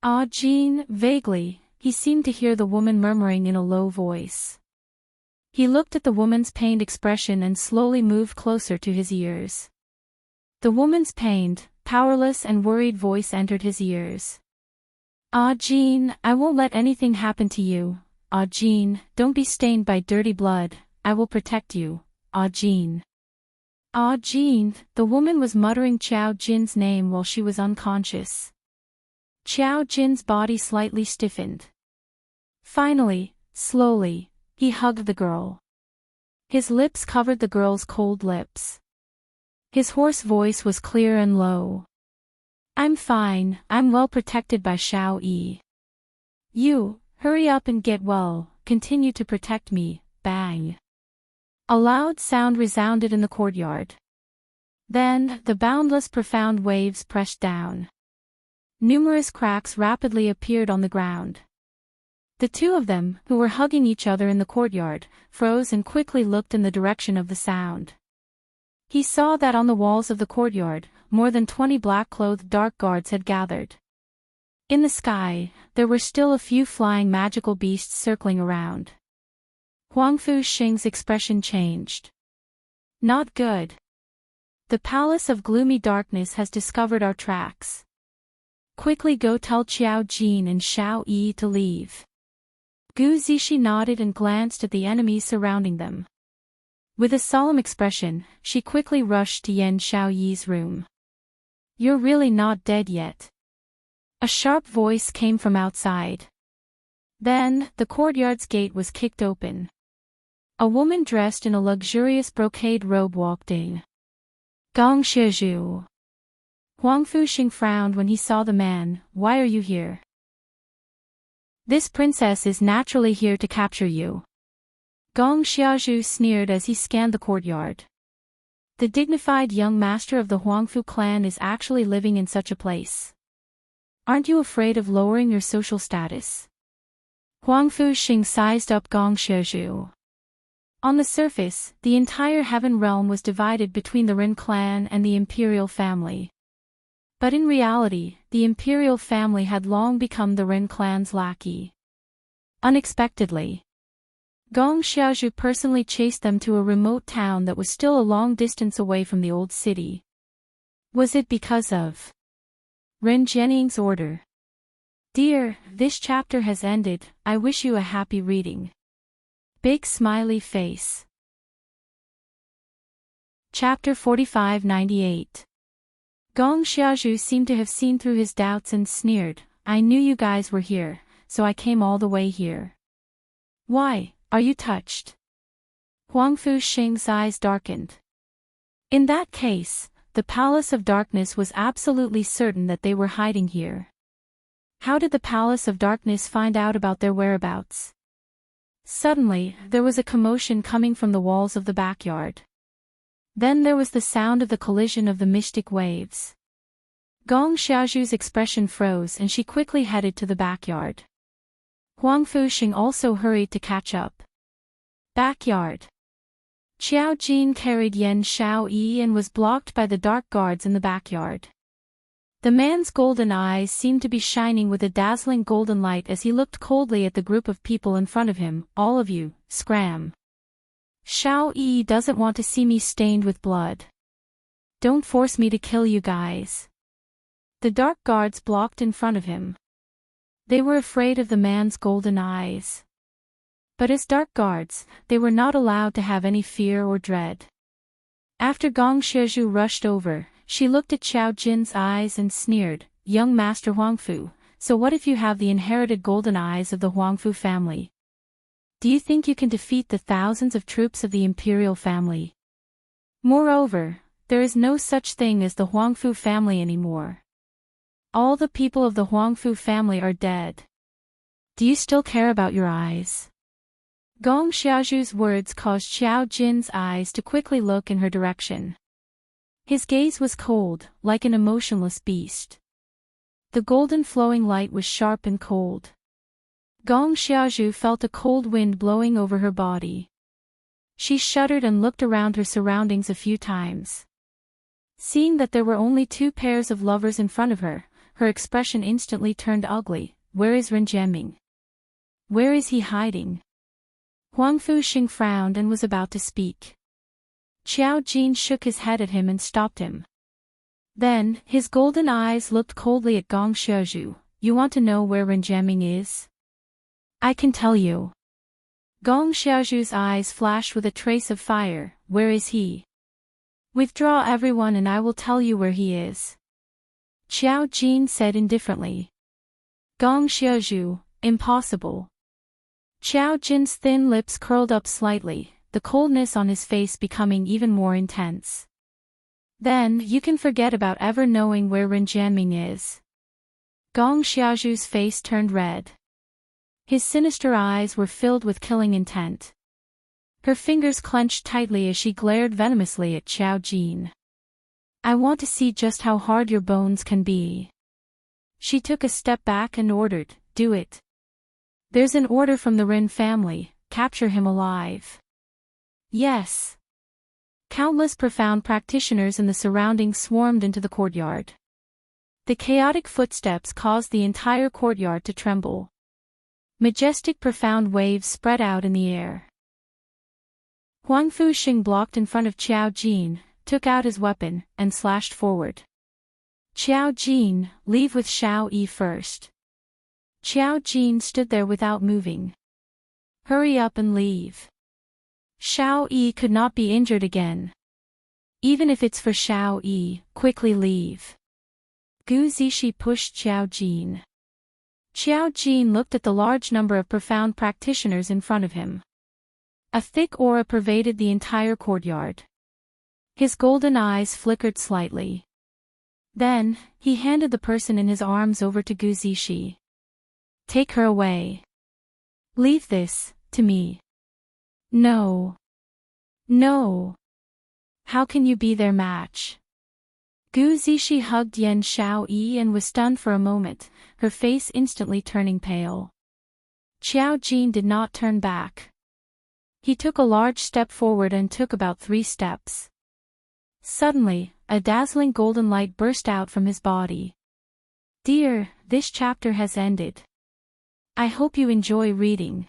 Vaguely, he seemed to hear the woman murmuring in a low voice. He looked at the woman's pained expression and slowly moved closer to his ears. The woman's pained, powerless and worried voice entered his ears. Jin, I won't let anything happen to you. Jin, don't be stained by dirty blood, I will protect you. Jin. Jin, the woman was muttering Qiao Jin's name while she was unconscious. Qiao Jin's body slightly stiffened. Finally, slowly, he hugged the girl. His lips covered the girl's cold lips. His hoarse voice was clear and low. I'm fine, I'm well protected by Xiao Yi. You, hurry up and get well, continue to protect me, bang. A loud sound resounded in the courtyard. Then, the boundless profound waves pressed down. Numerous cracks rapidly appeared on the ground. The two of them, who were hugging each other in the courtyard, froze and quickly looked in the direction of the sound. He saw that on the walls of the courtyard, more than 20 black-clothed dark guards had gathered. In the sky, there were still a few flying magical beasts circling around. Huangfu Xing's expression changed. Not good. The palace of gloomy darkness has discovered our tracks. Quickly go tell Qiao Jin and Xiao Yi to leave. Gu Zishi nodded and glanced at the enemies surrounding them. With a solemn expression, she quickly rushed to Yan Xiao Yi's room. You're really not dead yet. A sharp voice came from outside. Then, the courtyard's gate was kicked open. A woman dressed in a luxurious brocade robe walked in. Gong Shizhu. Huangfu Xing frowned when he saw the man. Why are you here? This princess is naturally here to capture you. Gong Xiazhu sneered as he scanned the courtyard. The dignified young master of the Huangfu clan is actually living in such a place. Aren't you afraid of lowering your social status? Huangfu Xing sized up Gong Xiazhu. On the surface, the entire heaven realm was divided between the Ren clan and the imperial family. But in reality, the imperial family had long become the Ren clan's lackey. Unexpectedly, Gong Xiaozhu personally chased them to a remote town that was still a long distance away from the old city. Was it because of Ren Jianing's order? Dear, this chapter has ended. I wish you a happy reading. Big smiley face. Chapter 45-98. Gong Xiaozhu seemed to have seen through his doubts and sneered, I knew you guys were here, so I came all the way here. Why, are you touched? Huangfu Xing's eyes darkened. In that case, the Palace of Darkness was absolutely certain that they were hiding here. How did the Palace of Darkness find out about their whereabouts? Suddenly, there was a commotion coming from the walls of the backyard. Then there was the sound of the collision of the mystic waves. Gong Xiaozhu's expression froze and she quickly headed to the backyard. Huangfu Xing also hurried to catch up. Backyard. Qiao Jin carried Yan Xiaoyi and was blocked by the dark guards in the backyard. The man's golden eyes seemed to be shining with a dazzling golden light as he looked coldly at the group of people in front of him. All of you, scram. Xiaoyi doesn't want to see me stained with blood. Don't force me to kill you guys. The dark guards blocked in front of him. They were afraid of the man's golden eyes. But as dark guards, they were not allowed to have any fear or dread. After Gong Xiaozhu rushed over, she looked at Qiao Jin's eyes and sneered, young Master Huangfu, so what if you have the inherited golden eyes of the Huangfu family? Do you think you can defeat the thousands of troops of the imperial family? Moreover, there is no such thing as the Huangfu family anymore. All the people of the Huangfu family are dead. Do you still care about your eyes? Gong Xiaozhu's words caused Qiao Jin's eyes to quickly look in her direction. His gaze was cold, like an emotionless beast. The golden flowing light was sharp and cold. Gong Xiaozhu felt a cold wind blowing over her body. She shuddered and looked around her surroundings a few times. Seeing that there were only two pairs of lovers in front of her, her expression instantly turned ugly. Where is Ren Jianming? Where is he hiding? Huangfu Xing frowned and was about to speak. Qiao Jin shook his head at him and stopped him. Then, his golden eyes looked coldly at Gong Xiaozhu. You want to know where Ren Jianming is? I can tell you. Gong Xiaozhu's eyes flashed with a trace of fire. Where is he? Withdraw everyone and I will tell you where he is. Qiao Jin said indifferently. Gong Xiaozhu, impossible. Qiao Jin's thin lips curled up slightly, the coldness on his face becoming even more intense. Then, you can forget about ever knowing where Ren Jianming is. Gong Xiaozhu's face turned red. His sinister eyes were filled with killing intent. Her fingers clenched tightly as she glared venomously at Qiao Jin. I want to see just how hard your bones can be. She took a step back and ordered, do it. There's an order from the Ren family, capture him alive. Yes. Countless profound practitioners in the surroundings swarmed into the courtyard. The chaotic footsteps caused the entire courtyard to tremble. Majestic profound waves spread out in the air. Huangfu Xing blocked in front of Qiao Jin, took out his weapon, and slashed forward. Qiao Jin, leave with Xiao Yi first. Qiao Jin stood there without moving. Hurry up and leave. Xiao Yi could not be injured again. Even if it's for Xiao Yi, quickly leave. Gu Zishi pushed Qiao Jin. Qiao Jin looked at the large number of profound practitioners in front of him. A thick aura pervaded the entire courtyard. His golden eyes flickered slightly. Then, he handed the person in his arms over to Gu Zishi. Take her away. Leave this, to me. No. No. How can you be their match? Gu Zishi hugged Yan Xiaoyi and was stunned for a moment, her face instantly turning pale. Qiao Jin did not turn back. He took a large step forward and took about 3 steps. Suddenly, a dazzling golden light burst out from his body. Dear, this chapter has ended. I hope you enjoy reading.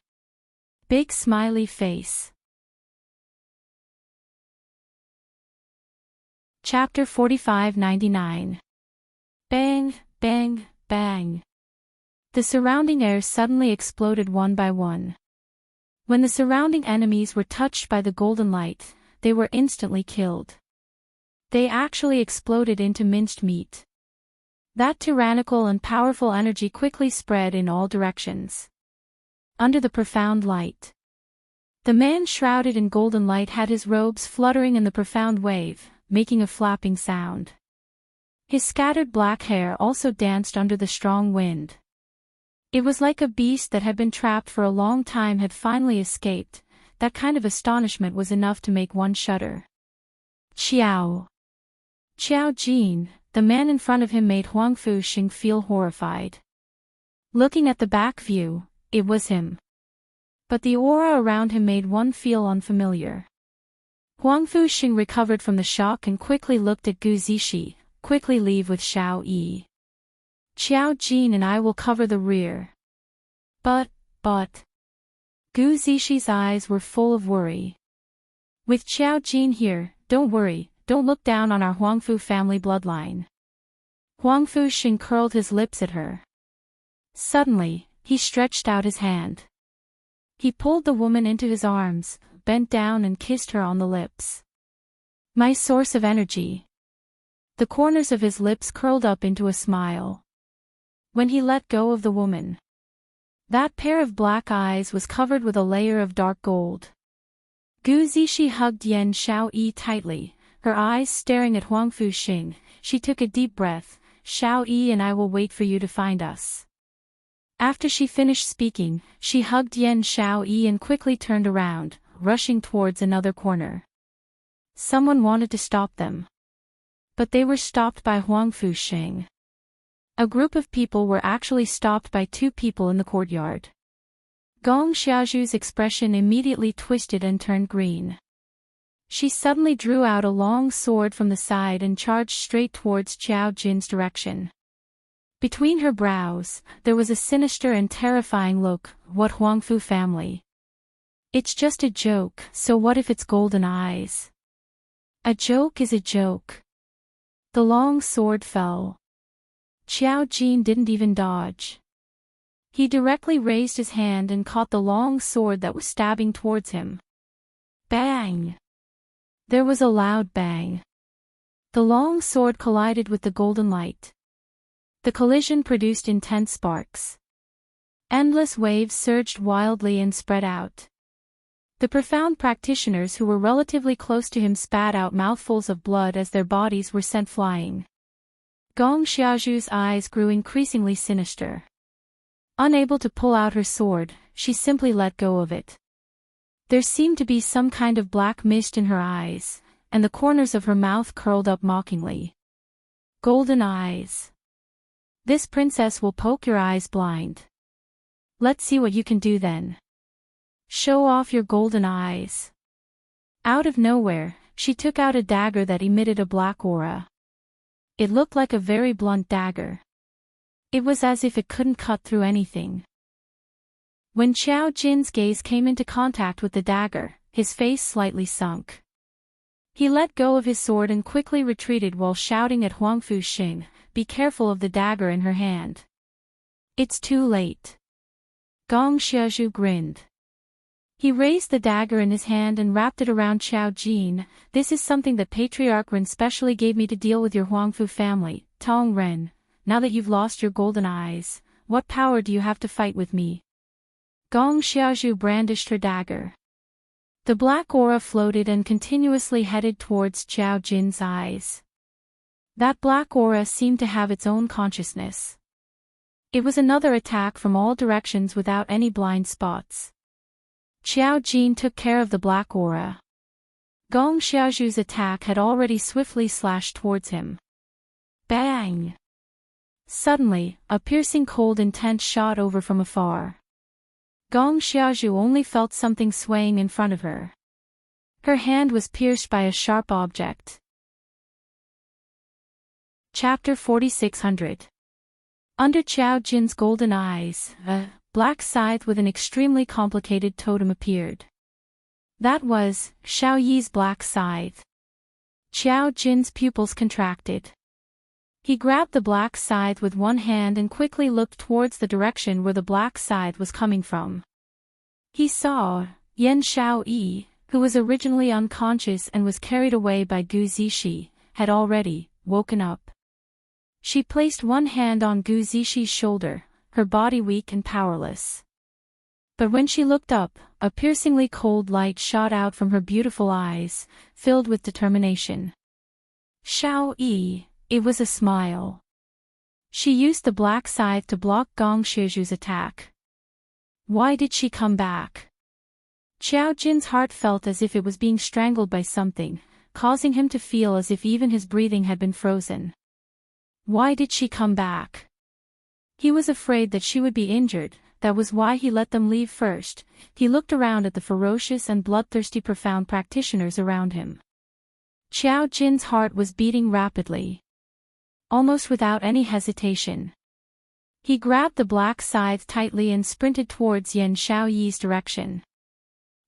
Big smiley face. Chapter 45-99. Bang, bang, bang. The surrounding air suddenly exploded one by one. When the surrounding enemies were touched by the golden light, they were instantly killed. They actually exploded into minced meat. That tyrannical and powerful energy quickly spread in all directions. Under the profound light, the man shrouded in golden light had his robes fluttering in the profound wave, making a flapping sound. His scattered black hair also danced under the strong wind. It was like a beast that had been trapped for a long time had finally escaped. That kind of astonishment was enough to make one shudder. Xiao Jin, the man in front of him, made Huang Fuxing feel horrified. Looking at the back view, it was him. But the aura around him made one feel unfamiliar. Huang Fuxing recovered from the shock and quickly looked at Gu Zixi. Quickly leave with Xiao Yi. Xiao Jin and I will cover the rear. But. Gu Zixi's eyes were full of worry. With Xiao Jin here, don't worry, don't look down on our Huangfu family bloodline. Huang Fuxing curled his lips at her. Suddenly, he stretched out his hand. He pulled the woman into his arms, bent down and kissed her on the lips. My source of energy. The corners of his lips curled up into a smile. When he let go of the woman, that pair of black eyes was covered with a layer of dark gold. Gu Zixi hugged Yan Xiaoyi tightly, her eyes staring at Huang Fuxing. She took a deep breath. Xiaoyi and I will wait for you to find us. After she finished speaking, she hugged Yan Xiaoyi and quickly turned around, rushing towards another corner. Someone wanted to stop them. But they were stopped by Huang Fuxing. A group of people were actually stopped by 2 people in the courtyard. Gong Xiaozhu's expression immediately twisted and turned green. She suddenly drew out a long sword from the side and charged straight towards Xiao Jin's direction. Between her brows, there was a sinister and terrifying look. What Huangfu family? It's just a joke, so what if it's golden eyes? A joke is a joke. The long sword fell. Xiao Jin didn't even dodge. He directly raised his hand and caught the long sword that was stabbing towards him. Bang! There was a loud bang. The long sword collided with the golden light. The collision produced intense sparks. Endless waves surged wildly and spread out. The profound practitioners who were relatively close to him spat out mouthfuls of blood as their bodies were sent flying. Gong Xiaozhu's eyes grew increasingly sinister. Unable to pull out her sword, she simply let go of it. There seemed to be some kind of black mist in her eyes, and the corners of her mouth curled up mockingly. Golden eyes. This princess will poke your eyes blind. Let's see what you can do then. Show off your golden eyes. Out of nowhere, she took out a dagger that emitted a black aura. It looked like a very blunt dagger. It was as if it couldn't cut through anything. When Xiao Jin's gaze came into contact with the dagger, his face slightly sunk. He let go of his sword and quickly retreated while shouting at Huang Fuxing, "Be careful of the dagger in her hand." It's too late. Gong Xiaozhu grinned. He raised the dagger in his hand and wrapped it around Xiao Jin. This is something that Patriarch Ren specially gave me to deal with your Huangfu family, Tong Ren. Now that you've lost your golden eyes, what power do you have to fight with me? Gong Xiaozhu brandished her dagger. The black aura floated and continuously headed towards Xiao Jin's eyes. That black aura seemed to have its own consciousness. It was another attack from all directions without any blind spots. Xiao Jin took care of the black aura. Gong Xiaozhu's attack had already swiftly slashed towards him. Bang! Suddenly, a piercing cold intent shot over from afar. Gong Xiaozhu only felt something swaying in front of her. Her hand was pierced by a sharp object. Chapter 4600. Under Qiao Jin's golden eyes, a black scythe with an extremely complicated totem appeared. That was Xiao Yi's black scythe. Qiao Jin's pupils contracted. He grabbed the black scythe with one hand and quickly looked towards the direction where the black scythe was coming from. He saw Yan Xiaoyi, who was originally unconscious and was carried away by Gu Zixi, had already woken up. She placed one hand on Gu Zixi's shoulder, her body weak and powerless. But when she looked up, a piercingly cold light shot out from her beautiful eyes, filled with determination. Xiaoyi, it was a smile. She used the black scythe to block Gong Xiaozhu's attack. Why did she come back? Qiao Jin's heart felt as if it was being strangled by something, causing him to feel as if even his breathing had been frozen. Why did she come back? He was afraid that she would be injured, that was why he let them leave first. He looked around at the ferocious and bloodthirsty profound practitioners around him. Qiao Jin's heart was beating rapidly. Almost without any hesitation. He grabbed the black scythe tightly and sprinted towards Yan Xiaoyi's direction.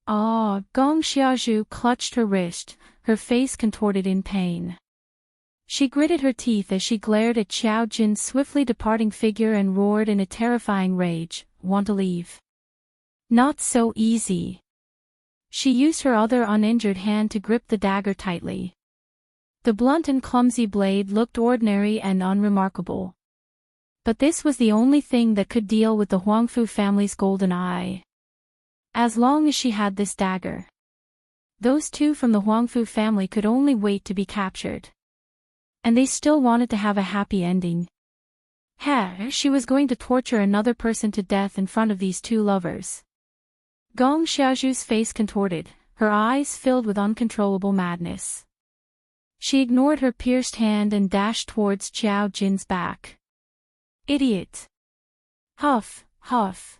Ah! Gong Xiaozhu clutched her wrist, her face contorted in pain. She gritted her teeth as she glared at Qiao Jin's swiftly departing figure and roared in a terrifying rage, "Want to leave? Not so easy." She used her other uninjured hand to grip the dagger tightly. The blunt and clumsy blade looked ordinary and unremarkable. But this was the only thing that could deal with the Huangfu family's golden eye. As long as she had this dagger, those two from the Huangfu family could only wait to be captured. And they still wanted to have a happy ending. She was going to torture another person to death in front of these two lovers. Gong Xiaozhu's face contorted, her eyes filled with uncontrollable madness. She ignored her pierced hand and dashed towards Qiao Jin's back. Idiot! Huff, huff.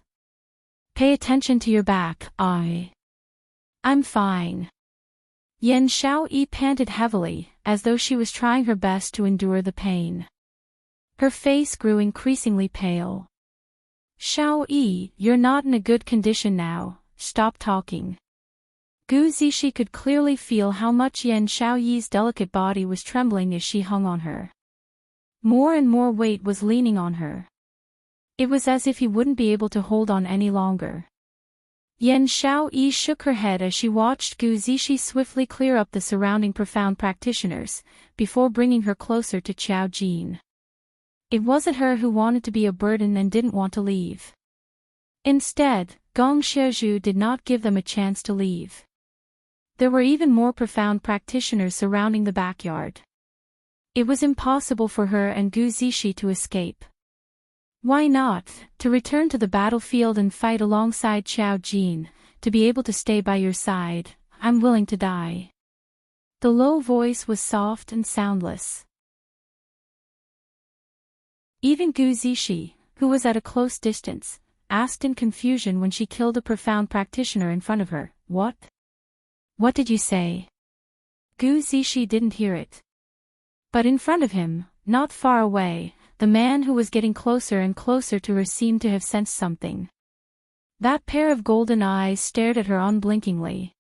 Pay attention to your back, I'm fine. Yan Xiaoyi panted heavily, as though she was trying her best to endure the pain. Her face grew increasingly pale. Xiaoyi, you're not in a good condition now, stop talking. Gu Zixi could clearly feel how much Yan Xiaoyi's delicate body was trembling as she hung on her. More and more weight was leaning on her. It was as if he wouldn't be able to hold on any longer. Yan Xiaoyi shook her head as she watched Gu Zixi swiftly clear up the surrounding profound practitioners, before bringing her closer to Qiao Jin. It wasn't her who wanted to be a burden and didn't want to leave. Instead, Gong Xiaozhu did not give them a chance to leave. There were even more profound practitioners surrounding the backyard. It was impossible for her and Gu Zixi to escape. Why not, to return to the battlefield and fight alongside Qiao Jin, to be able to stay by your side, I'm willing to die. The low voice was soft and soundless. Even Gu Zixi, who was at a close distance, asked in confusion when she killed a profound practitioner in front of her, "What? What did you say?" Gu Zixi didn't hear it. But in front of him, not far away, the man who was getting closer and closer to her seemed to have sensed something. That pair of golden eyes stared at her unblinkingly.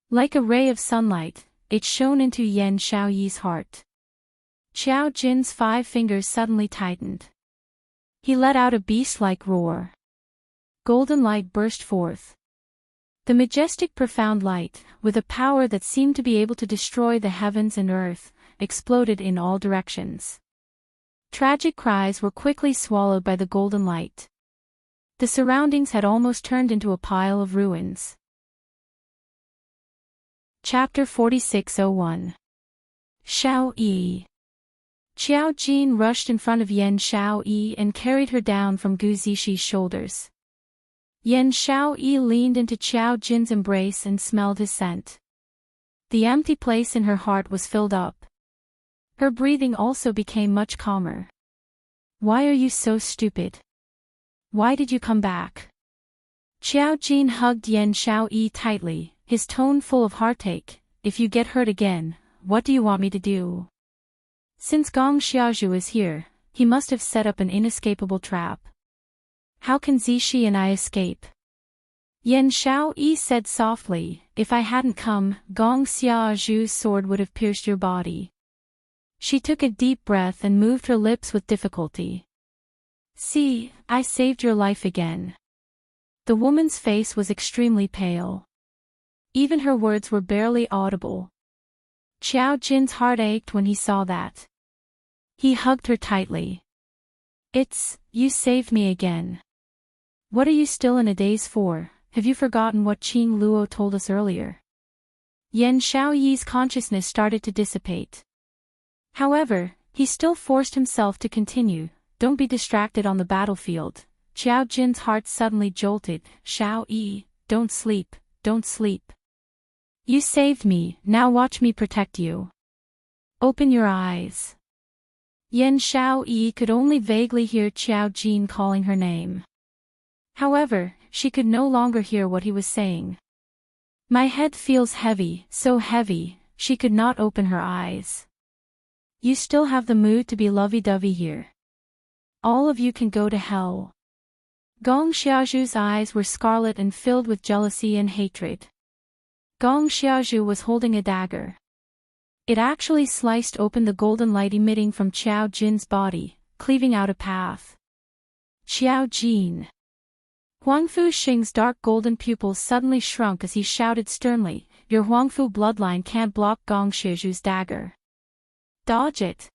Like a ray of sunlight, it shone into Yan Xiaoyi's heart. Qiao Jin's 5 fingers suddenly tightened. He let out a beast-like roar. Golden light burst forth. The majestic profound light, with a power that seemed to be able to destroy the heavens and earth, exploded in all directions. Tragic cries were quickly swallowed by the golden light. The surroundings had almost turned into a pile of ruins. Chapter 4601. Xiaoyi. Qiao Jin rushed in front of Yan Xiaoyi and carried her down from Gu Zixi's shoulders. Yan Xiaoyi leaned into Qiao Jin's embrace and smelled his scent. The empty place in her heart was filled up. Her breathing also became much calmer. "Why are you so stupid? Why did you come back?" Qiao Jin hugged Yan Xiaoyi tightly, his tone full of heartache. If you get hurt again, what do you want me to do? Since Gong Xiaozhu is here, he must have set up an inescapable trap. How can Zixi and I escape? Yan Xiaoyi said softly, if I hadn't come, Gong Xiaozhu's sword would have pierced your body. She took a deep breath and moved her lips with difficulty. See, I saved your life again. The woman's face was extremely pale. Even her words were barely audible. Qiao Jin's heart ached when he saw that. He hugged her tightly. You saved me again. What are you still in a daze for? Have you forgotten what Qing Luo told us earlier? Yan Xiaoyi's consciousness started to dissipate. However, he still forced himself to continue. Don't be distracted on the battlefield. Qiao Jin's heart suddenly jolted. Xiaoyi, don't sleep, don't sleep. You saved me, now watch me protect you. Open your eyes. Yan Xiaoyi could only vaguely hear Qiao Jin calling her name. However, she could no longer hear what he was saying. My head feels heavy, so heavy, she could not open her eyes. You still have the mood to be lovey-dovey here. All of you can go to hell. Gong Xiaozhu's eyes were scarlet and filled with jealousy and hatred. Gong Xiaozhu was holding a dagger. It actually sliced open the golden light emitting from Qiao Jin's body, cleaving out a path. Qiao Jin. Huangfu Xing's dark golden pupils suddenly shrunk as he shouted sternly, your Huangfu bloodline can't block Gong Xiaozhu's dagger. Dodge it.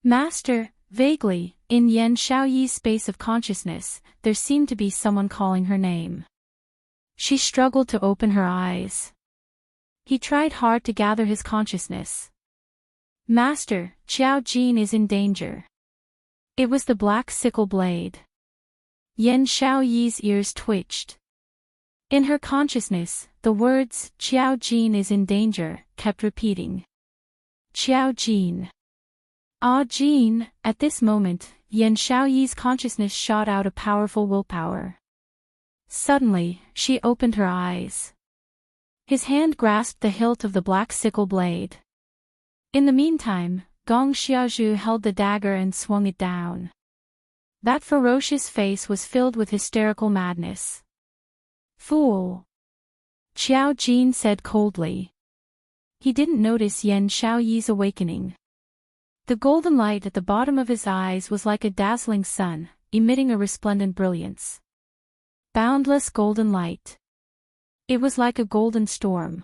Master, vaguely, in Yan Xiaoyi's space of consciousness, there seemed to be someone calling her name. She struggled to open her eyes. He tried hard to gather his consciousness. Master, Qiao Jin is in danger. It was the black sickle blade. Yan Xiaoyi's ears twitched. In her consciousness, the words, Qiao Jin is in danger, kept repeating. Qiao Jin. Ah Jin, at this moment, Yan Xiaoyi's consciousness shot out a powerful willpower. Suddenly, she opened her eyes. His hand grasped the hilt of the black sickle blade. In the meantime, Gong Xiaozhu held the dagger and swung it down. That ferocious face was filled with hysterical madness. Fool! Qiao Jin said coldly. He didn't notice Yan Xiaoyi's awakening. The golden light at the bottom of his eyes was like a dazzling sun, emitting a resplendent brilliance. Boundless golden light. It was like a golden storm.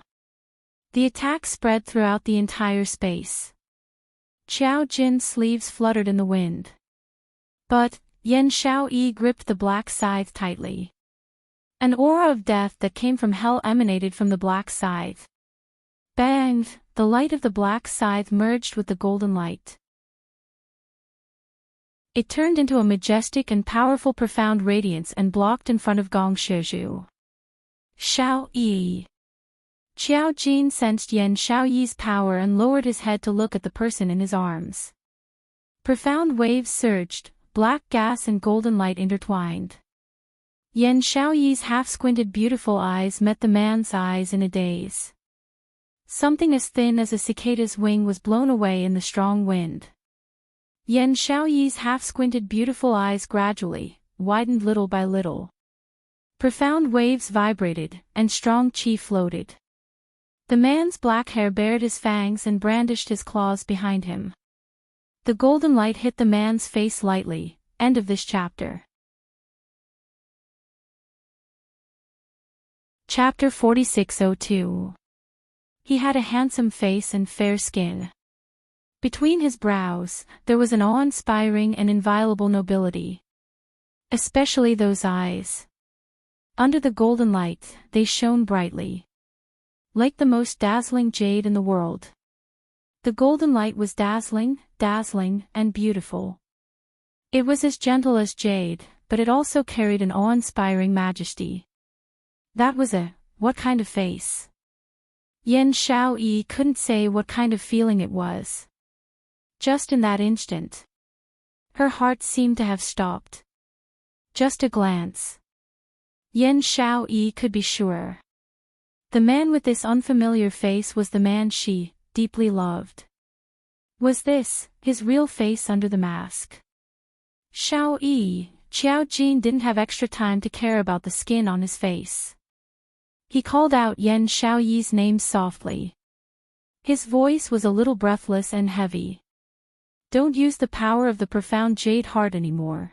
The attack spread throughout the entire space. Qiao Jin's sleeves fluttered in the wind. But, Yan Xiaoyi gripped the black scythe tightly. An aura of death that came from hell emanated from the black scythe. Bang! The light of the black scythe merged with the golden light. It turned into a majestic and powerful profound radiance and blocked in front of Gong Xiaozhu. Xiaoyi. Qiao Jin sensed Yan Xiaoyi's power and lowered his head to look at the person in his arms. Profound waves surged, black gas and golden light intertwined. Yan Xiaoyi's half-squinted beautiful eyes met the man's eyes in a daze. Something as thin as a cicada's wing was blown away in the strong wind. Yan Xiaoyi's half-squinted beautiful eyes gradually widened little by little. Profound waves vibrated, and strong qi floated. The man's black hair bared his fangs and brandished his claws behind him. The golden light hit the man's face lightly. End of this chapter. Chapter 4602. He had a handsome face and fair skin. Between his brows, there was an awe-inspiring and inviolable nobility. Especially those eyes. Under the golden light, they shone brightly. Like the most dazzling jade in the world. The golden light was dazzling, and beautiful. It was as gentle as jade, but it also carried an awe-inspiring majesty. That was what kind of face? Yan Xiaoyi couldn't say what kind of feeling it was. Just in that instant. Her heart seemed to have stopped. Just a glance. Yan Xiaoyi could be sure. The man with this unfamiliar face was the man she deeply loved. Was this his real face under the mask? Xiaoyi, Qiao Jin didn't have extra time to care about the skin on his face. He called out Yan Xiaoyi's name softly. His voice was a little breathless and heavy. Don't use the power of the profound jade heart anymore.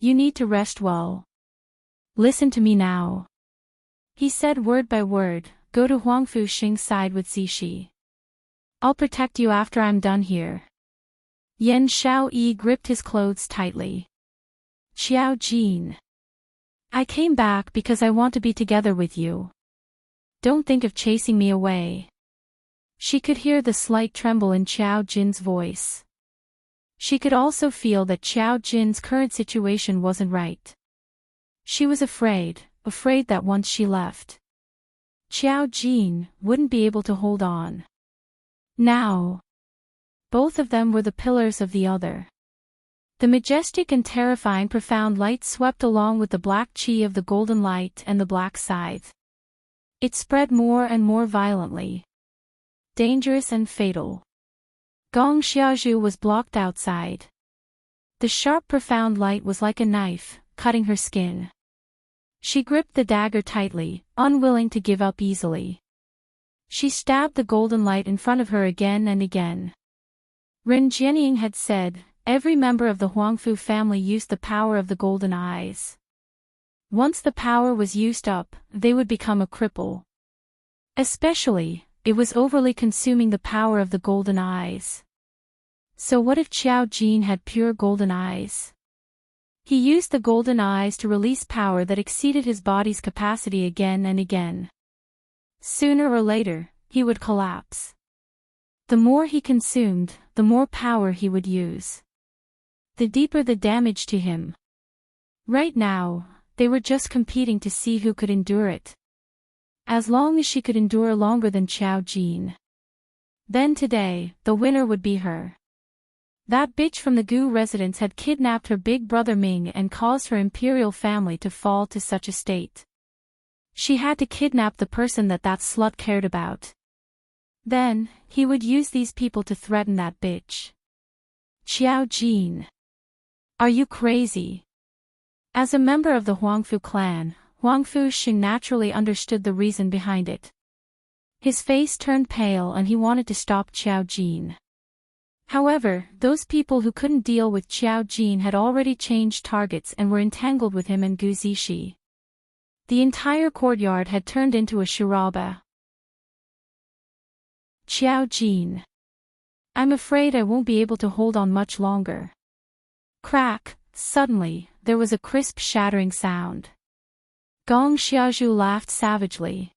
You need to rest well. Listen to me now. He said word by word, go to Huangfu Xing's side with Zixi. I'll protect you after I'm done here. Yan Xiaoyi gripped his clothes tightly. Qiao Jin. I came back because I want to be together with you. Don't think of chasing me away. She could hear the slight tremble in Qiao Jin's voice. She could also feel that Qiao Jin's current situation wasn't right. She was afraid that once she left, Qiao Jin wouldn't be able to hold on. Now, both of them were the pillars of the other. The majestic and terrifying profound light swept along with the black qi of the golden light and the black scythe. It spread more and more violently. Dangerous and fatal. Gong Xiaozhu was blocked outside. The sharp profound light was like a knife, cutting her skin. She gripped the dagger tightly, unwilling to give up easily. She stabbed the golden light in front of her again and again. Ren Jianying had said, every member of the Huangfu family used the power of the golden eyes. Once the power was used up, they would become a cripple. Especially, it was overly consuming the power of the golden eyes. So what if Qiao Jin had pure golden eyes? He used the golden eyes to release power that exceeded his body's capacity again and again. Sooner or later, he would collapse. The more he consumed, the more power he would use. The deeper the damage to him. Right now, they were just competing to see who could endure it. As long as she could endure longer than Qiao Jin. Then today, the winner would be her. That bitch from the Gu residence had kidnapped her big brother Ming and caused her imperial family to fall to such a state. She had to kidnap the person that slut cared about. Then, he would use these people to threaten that bitch. Qiao Jin. Are you crazy? As a member of the Huangfu clan, Huangfu Xing naturally understood the reason behind it. His face turned pale and he wanted to stop Qiao Jin. However, those people who couldn't deal with Qiao Jin had already changed targets and were entangled with him and Gu Zixi. The entire courtyard had turned into a charaba. Qiao Jin. I'm afraid I won't be able to hold on much longer. Crack, suddenly, there was a crisp shattering sound. Gong Xiaozhu laughed savagely.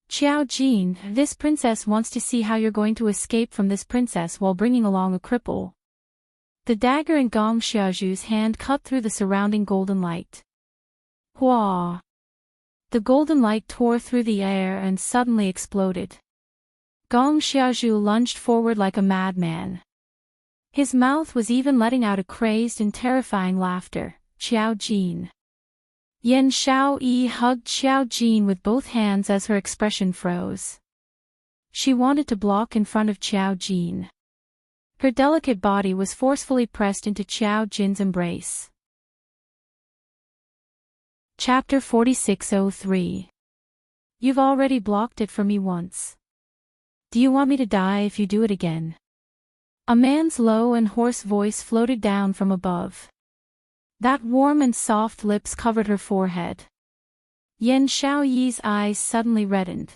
Qiao Jin, this princess wants to see how you're going to escape from this princess while bringing along a cripple. The dagger in Gong Xiaozhu's hand cut through the surrounding golden light. Hua! The golden light tore through the air and suddenly exploded. Gong Xiaozhu lunged forward like a madman. His mouth was even letting out a crazed and terrifying laughter. Qiao Jin. Yan Xiaoyi hugged Qiao Jin with both hands as her expression froze. She wanted to block in front of Qiao Jin. Her delicate body was forcefully pressed into Qiao Jin's embrace. Chapter 4603. You've already blocked it for me once. Do you want me to die if you do it again? A man's low and hoarse voice floated down from above. That warm and soft lips covered her forehead. Yan Xiaoyi's eyes suddenly reddened.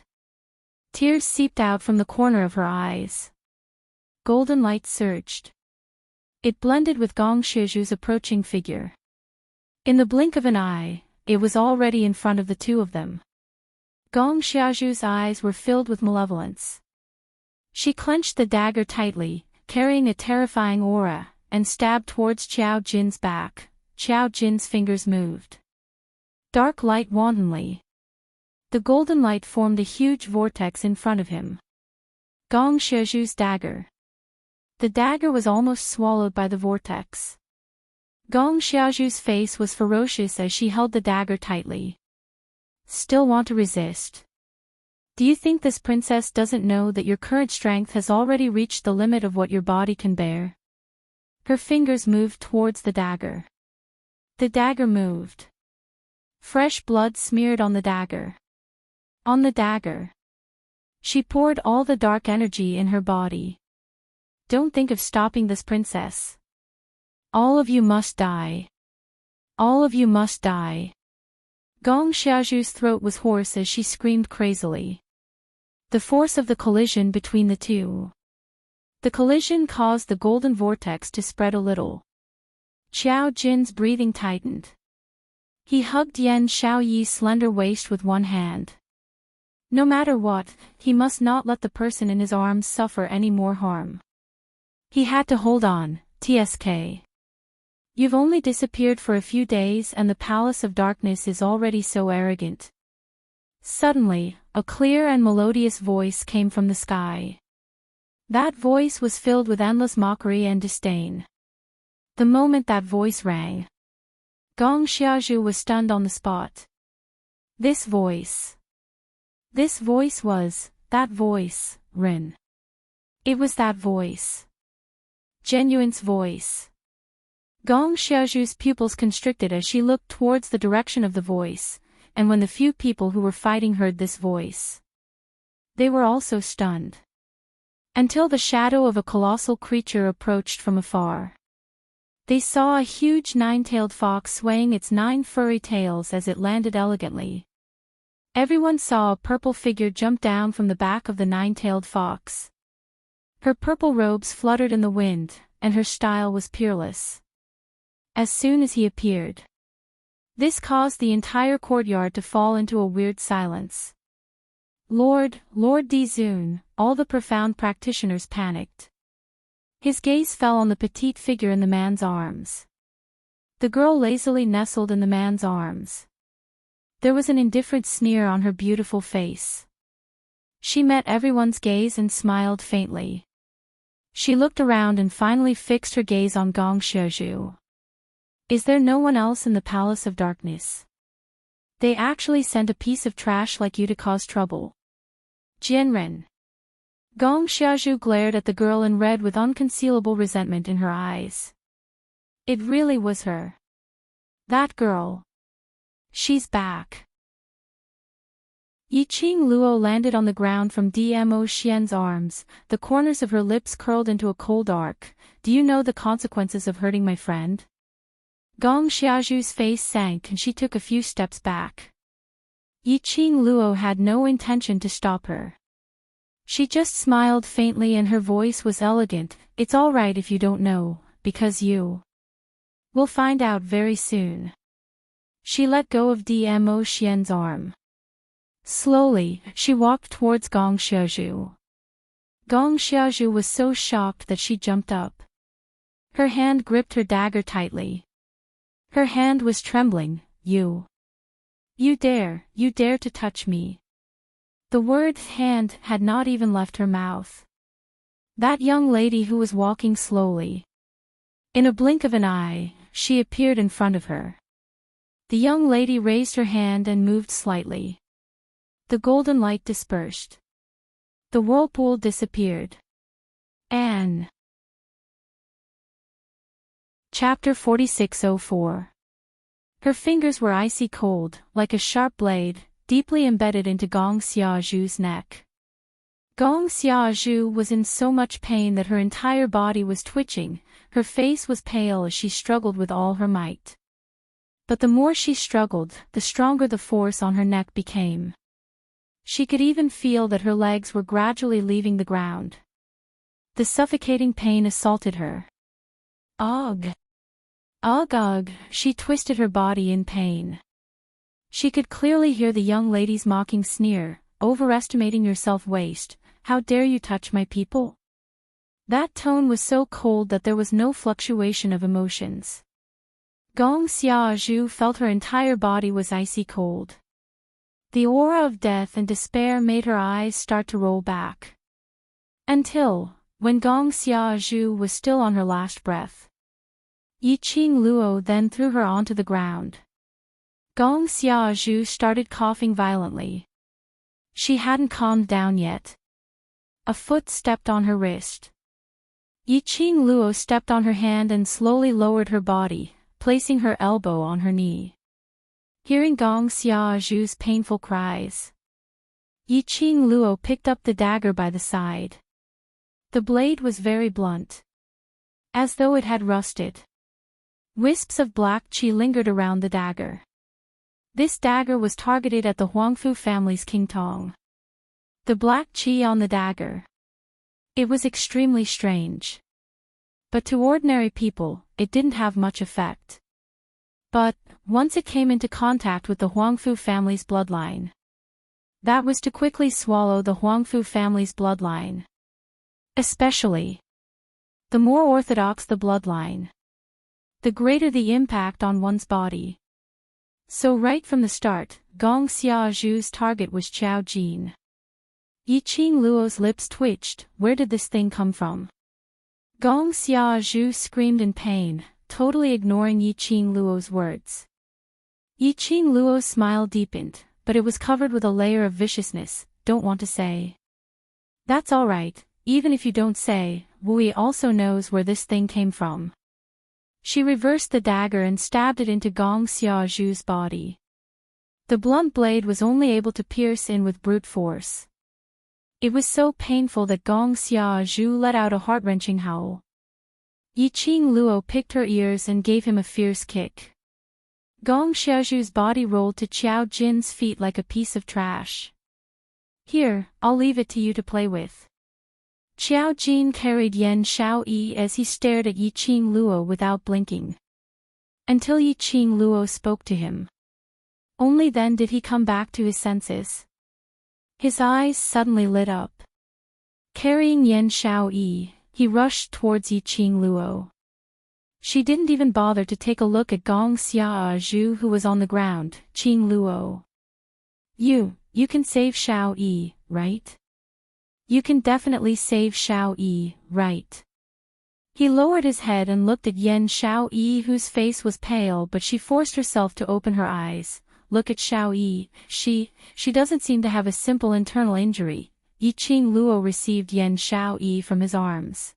Tears seeped out from the corner of her eyes. Golden light surged. It blended with Gong Xiaozhu's approaching figure. In the blink of an eye, it was already in front of the two of them. Gong Xiaozhu's eyes were filled with malevolence. She clenched the dagger tightly, carrying a terrifying aura, and stabbed towards Qiao Jin's back. Qiao Jin's fingers moved. Dark light wantonly. The golden light formed a huge vortex in front of him. Gong Xiaozhu's dagger. The dagger was almost swallowed by the vortex. Gong Xiaozhu's face was ferocious as she held the dagger tightly. Still want to resist? Do you think this princess doesn't know that your current strength has already reached the limit of what your body can bear? Her fingers moved towards the dagger. The dagger moved. Fresh blood smeared on the dagger. On the dagger. She poured all the dark energy in her body. Don't think of stopping this princess. All of you must die. All of you must die. Gong Xiaozhu's throat was hoarse as she screamed crazily. The force of the collision between the two. The collision caused the golden vortex to spread a little. Qiao Jin's breathing tightened. He hugged Yan Xiaoyi's slender waist with one hand. No matter what, he must not let the person in his arms suffer any more harm. He had to hold on, TSK. You've only disappeared for a few days and the Palace of Darkness is already so arrogant. Suddenly, a clear and melodious voice came from the sky. That voice was filled with endless mockery and disdain. The moment that voice rang, Gong Xiaozhu was stunned on the spot. This voice was, that voice, Rin. It was that voice. Genuine's voice. Gong Xiaozhu's pupils constricted as she looked towards the direction of the voice, and when the few people who were fighting heard this voice, they were also stunned. Until the shadow of a colossal creature approached from afar. They saw a huge nine-tailed fox swaying its 9 furry tails as it landed elegantly. Everyone saw a purple figure jump down from the back of the 9-tailed fox. Her purple robes fluttered in the wind, and her style was peerless. As soon as he appeared, this caused the entire courtyard to fall into a weird silence. Lord Dizun, all the profound practitioners panicked. His gaze fell on the petite figure in the man's arms. The girl lazily nestled in the man's arms. There was an indifferent sneer on her beautiful face. She met everyone's gaze and smiled faintly. She looked around and finally fixed her gaze on Gong Xiaozhu. Is there no one else in the Palace of Darkness? They actually sent a piece of trash like you to cause trouble. Jianren. Gong Xiaozhu glared at the girl and read with unconcealable resentment in her eyes. It really was her. That girl. She's back. Yiqing Luo landed on the ground from Dmo Xian's arms, the corners of her lips curled into a cold arc. Do you know the consequences of hurting my friend? Gong Xiaozhu's face sank and she took a few steps back. Yiqing Luo had no intention to stop her. She just smiled faintly and her voice was elegant. It's all right if you don't know, because you will find out very soon. She let go of Dmo Xian's arm. Slowly, she walked towards Gong Xiaozhu. Gong Xiaozhu was so shocked that she jumped up. Her hand gripped her dagger tightly. Her hand was trembling. You dare to touch me. The word hand had not even left her mouth. That young lady who was walking slowly. In a blink of an eye, she appeared in front of her. The young lady raised her hand and moved slightly. The golden light dispersed. The whirlpool disappeared. Anne. Chapter 4604. Her fingers were icy cold, like a sharp blade, deeply embedded into Gong Xiaozhu's neck. Gong Xiaozhu was in so much pain that her entire body was twitching, her face was pale as she struggled with all her might. But the more she struggled, the stronger the force on her neck became. She could even feel that her legs were gradually leaving the ground. The suffocating pain assaulted her. Ugh! Ugh ugh, she twisted her body in pain. She could clearly hear the young lady's mocking sneer, overestimating yourself waste, how dare you touch my people? That tone was so cold that there was no fluctuation of emotions. Gong Xiaozhu felt her entire body was icy cold. The aura of death and despair made her eyes start to roll back. Until, when Gong Xiaozhu was still on her last breath, Yiqing Luo then threw her onto the ground. Gong Xiaozhu started coughing violently. She hadn't calmed down yet. A foot stepped on her wrist. Yiqing Luo stepped on her hand and slowly lowered her body, placing her elbow on her knee. Hearing Gong Xiaozhu's painful cries, Yiqing Luo picked up the dagger by the side. The blade was very blunt, as though it had rusted. Wisps of black qi lingered around the dagger. This dagger was targeted at the Huangfu family's King Tong. The black qi on the dagger. It was extremely strange. But to ordinary people, it didn't have much effect. But, once it came into contact with the Huangfu family's bloodline, that was to quickly swallow the Huangfu family's bloodline. Especially, the more orthodox the bloodline, the greater the impact on one's body. So right from the start, Gong Xiaozhu's target was Qiao Jin. Yiqing Luo's lips twitched. Where did this thing come from? Gong Xiaozhu screamed in pain, totally ignoring Yiqing Luo's words. Yiqing Luo's smile deepened, but it was covered with a layer of viciousness. Don't want to say. That's all right, even if you don't say. Wui also knows where this thing came from. She reversed the dagger and stabbed it into Gong Xiaozhu's body. The blunt blade was only able to pierce in with brute force. It was so painful that Gong Xiaozhu let out a heart-wrenching howl. Yiqing Luo picked her ears and gave him a fierce kick. Gong Xiaozhu's body rolled to Qiao Jin's feet like a piece of trash. Here, I'll leave it to you to play with. Qiao Jin carried Yan Xiaoyi as he stared at Yiqing Luo without blinking. Until Yiqing Luo spoke to him. Only then did he come back to his senses. His eyes suddenly lit up. Carrying Yan Xiaoyi, he rushed towards Yiqing Luo. She didn't even bother to take a look at Gong Xiaozhu who was on the ground. Qing Luo. You can save Xiaoyi, right? You can definitely save Xiaoyi, right? He lowered his head and looked at Yan Xiaoyi whose face was pale, but she forced herself to open her eyes. Look at Xiaoyi, she doesn't seem to have a simple internal injury. Yiqing Luo received Yan Xiaoyi from his arms.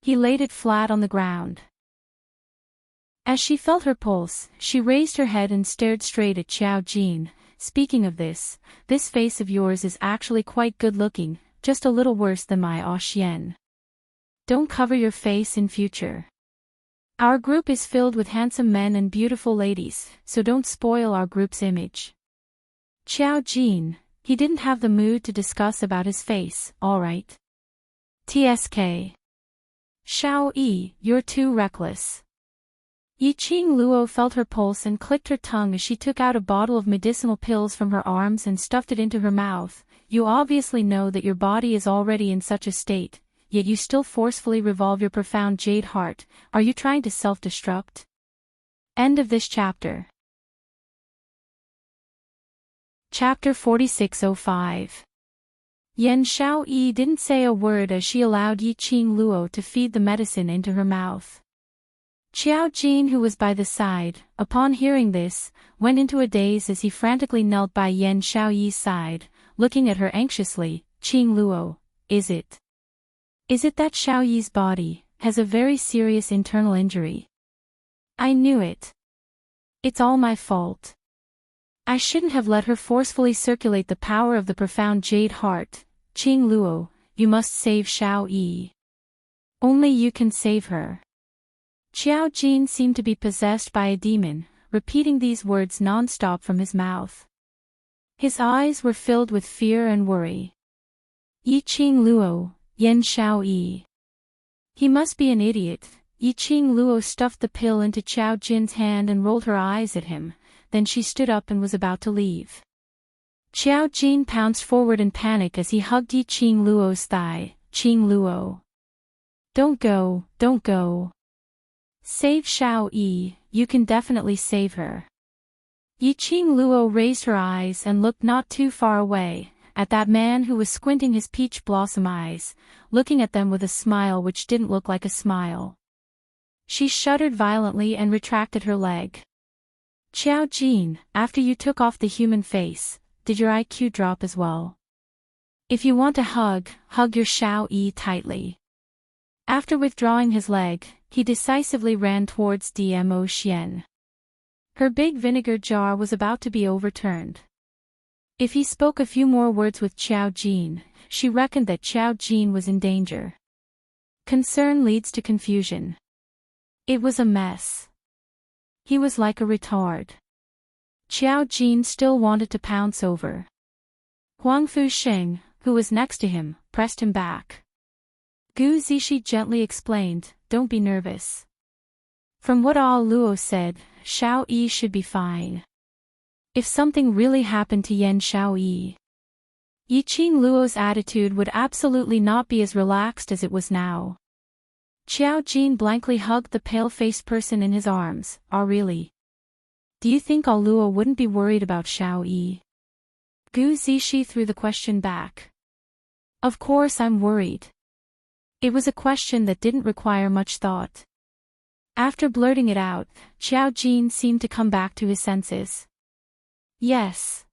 He laid it flat on the ground. As she felt her pulse, she raised her head and stared straight at Qiao Jin. Speaking of this face of yours is actually quite good-looking, just a little worse than my Xian. Don't cover your face in future. Our group is filled with handsome men and beautiful ladies, so don't spoil our group's image. Qiao Jin, he didn't have the mood to discuss about his face, alright. TSK. Xiaoyi, you're too reckless. Yiqing Luo felt her pulse and clicked her tongue as she took out a bottle of medicinal pills from her arms and stuffed it into her mouth. You obviously know that your body is already in such a state, yet you still forcefully revolve your profound jade heart. Are you trying to self-destruct? End of this chapter. Chapter 4605. Yan Xiaoyi didn't say a word as she allowed Yiqing Luo to feed the medicine into her mouth. Qiao Jin, who was by the side, upon hearing this, went into a daze as he frantically knelt by Yan Xiaoyi's side, looking at her anxiously. Qing Luo, is it that Xiaoyi's body has a very serious internal injury? I knew it. It's all my fault. I shouldn't have let her forcefully circulate the power of the profound jade heart. Qing Luo, you must save Xiaoyi. Only you can save her. Qiao Jin seemed to be possessed by a demon, repeating these words non-stop from his mouth. His eyes were filled with fear and worry. Yiqing Luo, Yan Xiaoyi. He must be an idiot. Yiqing Luo stuffed the pill into Qiao Jin's hand and rolled her eyes at him, then she stood up and was about to leave. Qiao Jin pounced forward in panic as he hugged Yiqing Luo's thigh. Qing Luo. Don't go, don't go. Save Xiaoyi, you can definitely save her. Yiqing Luo raised her eyes and looked not too far away, at that man who was squinting his peach blossom eyes, looking at them with a smile which didn't look like a smile. She shuddered violently and retracted her leg. Xiao Jin, after you took off the human face, did your IQ drop as well? If you want a hug, hug your Xiao Yi tightly. After withdrawing his leg, he decisively ran towards Dmo Xian. Her big vinegar jar was about to be overturned. If he spoke a few more words with Xiao Jin, she reckoned that Xiao Jin was in danger. Concern leads to confusion. It was a mess. He was like a retard. Xiao Jin still wanted to pounce over. Huang Fusheng, who was next to him, pressed him back. Gu Zishi gently explained, "Don't be nervous. From what Al Luo said, Xiao Yi should be fine. If something really happened to Yan Xiao Yi, Yiqing Luo's attitude would absolutely not be as relaxed as it was now." Xiao Jin blankly hugged the pale-faced person in his arms. "Oh really? Do you think Al Luo wouldn't be worried about Xiao Yi?" Gu Zishi threw the question back. "Of course I'm worried." It was a question that didn't require much thought. After blurting it out, Xiao Jin seemed to come back to his senses. "Yes.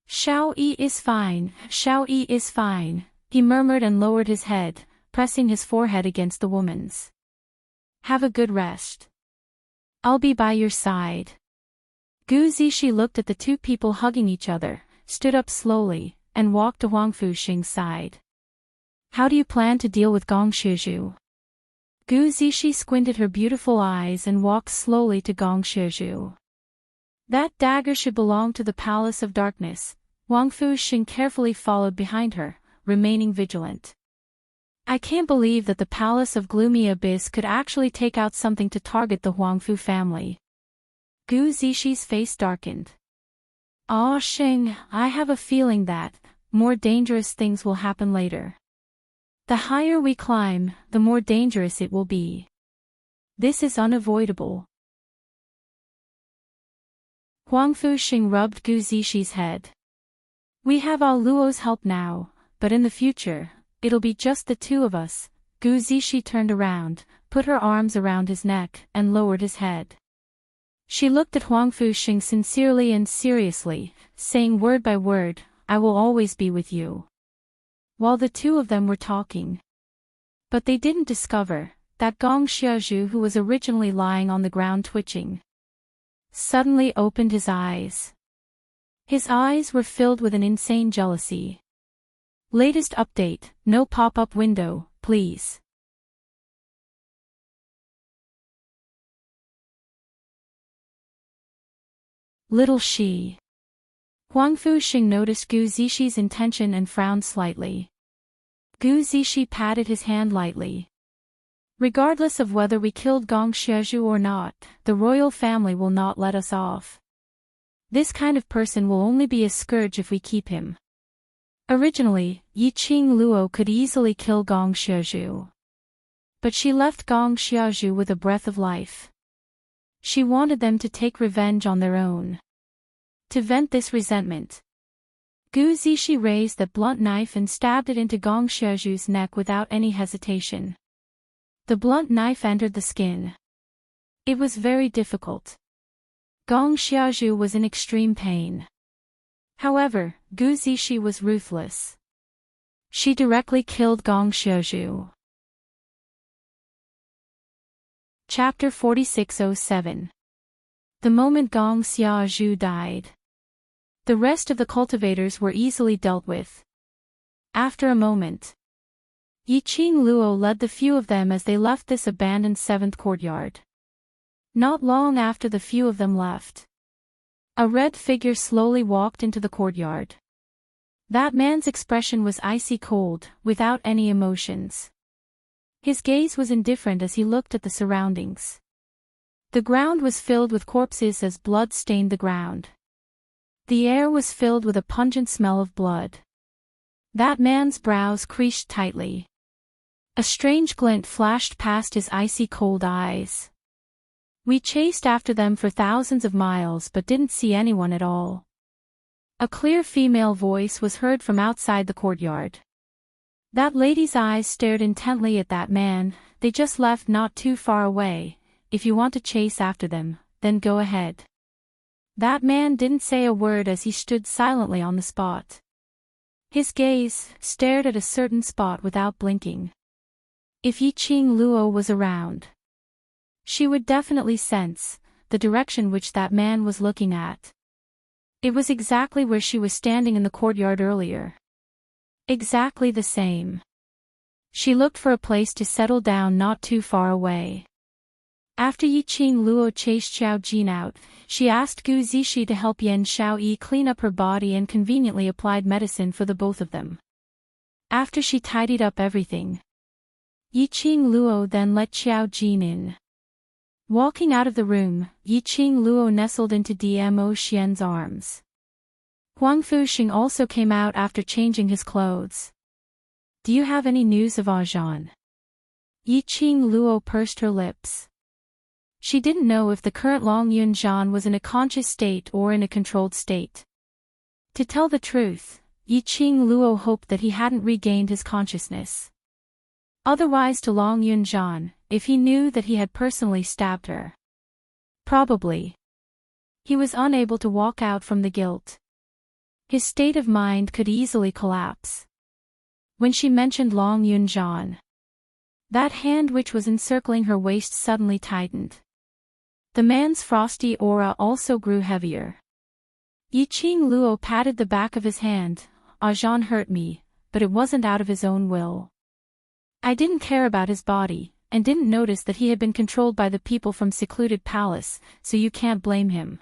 Xiao Yi is fine, Xiao Yi is fine," he murmured and lowered his head, pressing his forehead against the woman's. "Have a good rest. I'll be by your side." Gu Zishi looked at the two people hugging each other, stood up slowly, and walked to Huang Fusheng's side. "How do you plan to deal with Gong Shizhu?" Gu Zishi squinted her beautiful eyes and walked slowly to Gong Shizhu. "That dagger should belong to the Palace of Darkness." Huang Fusheng carefully followed behind her, remaining vigilant. "I can't believe that the Palace of Gloomy Abyss could actually take out something to target the Huangfu family." Gu Zishi's face darkened. "Ah Sheng, I have a feeling that more dangerous things will happen later. The higher we climb, the more dangerous it will be. This is unavoidable." Huang Fusheng rubbed Gu Zishi's head. "We have Al Luo's help now, but in the future, it'll be just the two of us." Gu Zishi turned around, put her arms around his neck, and lowered his head. She looked at Huang Fusheng sincerely and seriously, saying word by word, "I will always be with you." While the two of them were talking. But they didn't discover that Gong Xiazhu, who was originally lying on the ground twitching, suddenly opened his eyes. His eyes were filled with an insane jealousy. Latest update, no pop-up window, please. Little she. Huang Fusheng noticed Gu Zishi's intention and frowned slightly. Gu Zishi patted his hand lightly. "Regardless of whether we killed Gong Xiazhu or not, the royal family will not let us off. This kind of person will only be a scourge if we keep him." Originally, Yiqing Luo could easily kill Gong Xiazhu. But she left Gong Xiazhu with a breath of life. She wanted them to take revenge on their own. To vent this resentment, Gu Zishi raised the blunt knife and stabbed it into Gong Xiazhu's neck without any hesitation. The blunt knife entered the skin. It was very difficult. Gong Xiazhu was in extreme pain. However, Gu Zishi was ruthless. She directly killed Gong Xiazhu. Chapter 4607. The moment Gong Xiazhu died, the rest of the cultivators were easily dealt with. After a moment, Yiqing Luo led the few of them as they left this abandoned seventh courtyard. Not long after the few of them left, a red figure slowly walked into the courtyard. That man's expression was icy cold, without any emotions. His gaze was indifferent as he looked at the surroundings. The ground was filled with corpses as blood stained the ground. The air was filled with a pungent smell of blood. That man's brows creased tightly. A strange glint flashed past his icy cold eyes. "We chased after them for thousands of miles but didn't see anyone at all." A clear female voice was heard from outside the courtyard. That lady's eyes stared intently at that man. They just left not too far away. If you want to chase after them, then go ahead. That man didn't say a word as he stood silently on the spot. His gaze stared at a certain spot without blinking. If Yiqing Luo was around, she would definitely sense the direction which that man was looking at. It was exactly where she was standing in the courtyard earlier. Exactly the same. She looked for a place to settle down not too far away. After Yiqing Luo chased Xiao Jin out, she asked Gu Zixi to help Yan Xiaoyi clean up her body and conveniently applied medicine for the both of them. After she tidied up everything, Yiqing Luo then let Xiao Jin in. Walking out of the room, Yiqing Luo nestled into Dmo Xian's arms. Huang Fuxing also came out after changing his clothes. Do you have any news of Zhan? Yiqing Luo pursed her lips. She didn't know if the current Long Yun Zhan was in a conscious state or in a controlled state. To tell the truth, Yiqing Luo hoped that he hadn't regained his consciousness. Otherwise to Long Yun Zhan, if he knew that he had personally stabbed her. Probably. He was unable to walk out from the guilt. His state of mind could easily collapse. When she mentioned Long Yun Zhan, that hand which was encircling her waist suddenly tightened. The man's frosty aura also grew heavier. Yiqing Luo patted the back of his hand. Zhan hurt me, but it wasn't out of his own will. I didn't care about his body, and didn't notice that he had been controlled by the people from secluded palace, so you can't blame him.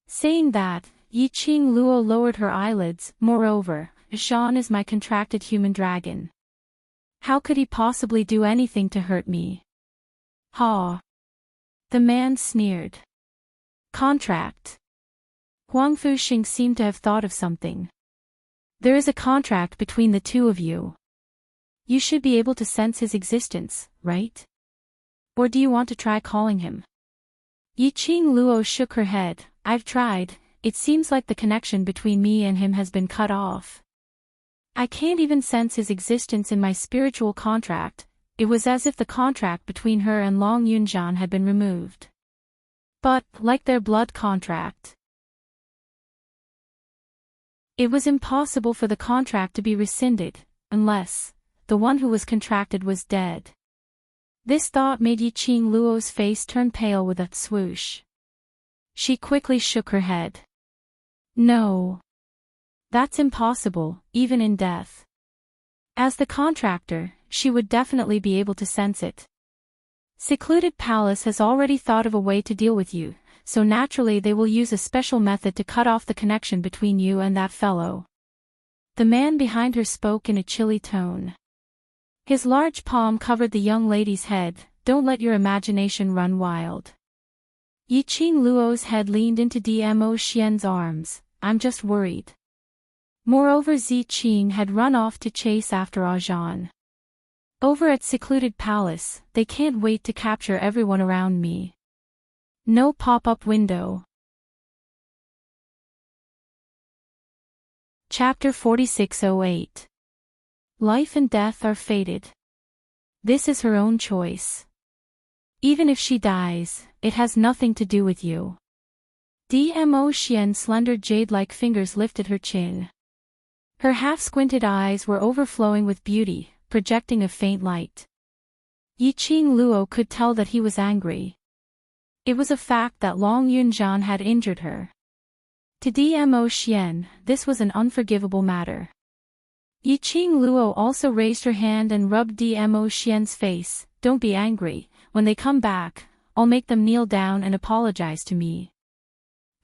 Saying that, Yiqing Luo lowered her eyelids. Moreover, Zhan is my contracted human dragon. How could he possibly do anything to hurt me? Ha! The man sneered. Contract. Huang Fuxing seemed to have thought of something. There is a contract between the two of you. You should be able to sense his existence, right? Or do you want to try calling him? Yiqing Luo shook her head. I've tried. It seems like the connection between me and him has been cut off. I can't even sense his existence in my spiritual contract. It was as if the contract between her and Long Yun Zhan had been removed. But, like their blood contract, it was impossible for the contract to be rescinded, unless the one who was contracted was dead. This thought made Yiqing Luo's face turn pale with a swoosh. She quickly shook her head. No. That's impossible, even in death. As the contractor, she would definitely be able to sense it. Secluded Palace has already thought of a way to deal with you, so naturally they will use a special method to cut off the connection between you and that fellow. The man behind her spoke in a chilly tone. His large palm covered the young lady's head. Don't let your imagination run wild. Yiqing Luo's head leaned into Dmo Xian's arms. I'm just worried. Moreover, Ziqing had run off to chase after Zhan. Over at Secluded Palace, they can't wait to capture everyone around me. No pop-up window. Chapter 4608. Life and death are fated. This is her own choice. Even if she dies, it has nothing to do with you. Dmo Xian's slender jade-like fingers lifted her chin. Her half-squinted eyes were overflowing with beauty, projecting a faint light. Yiqing Luo could tell that he was angry. It was a fact that Long Yun Zhan had injured her. To Dmo Xian, this was an unforgivable matter. Yiqing Luo also raised her hand and rubbed Dmo Xian's face. Don't be angry. When they come back, I'll make them kneel down and apologize to me.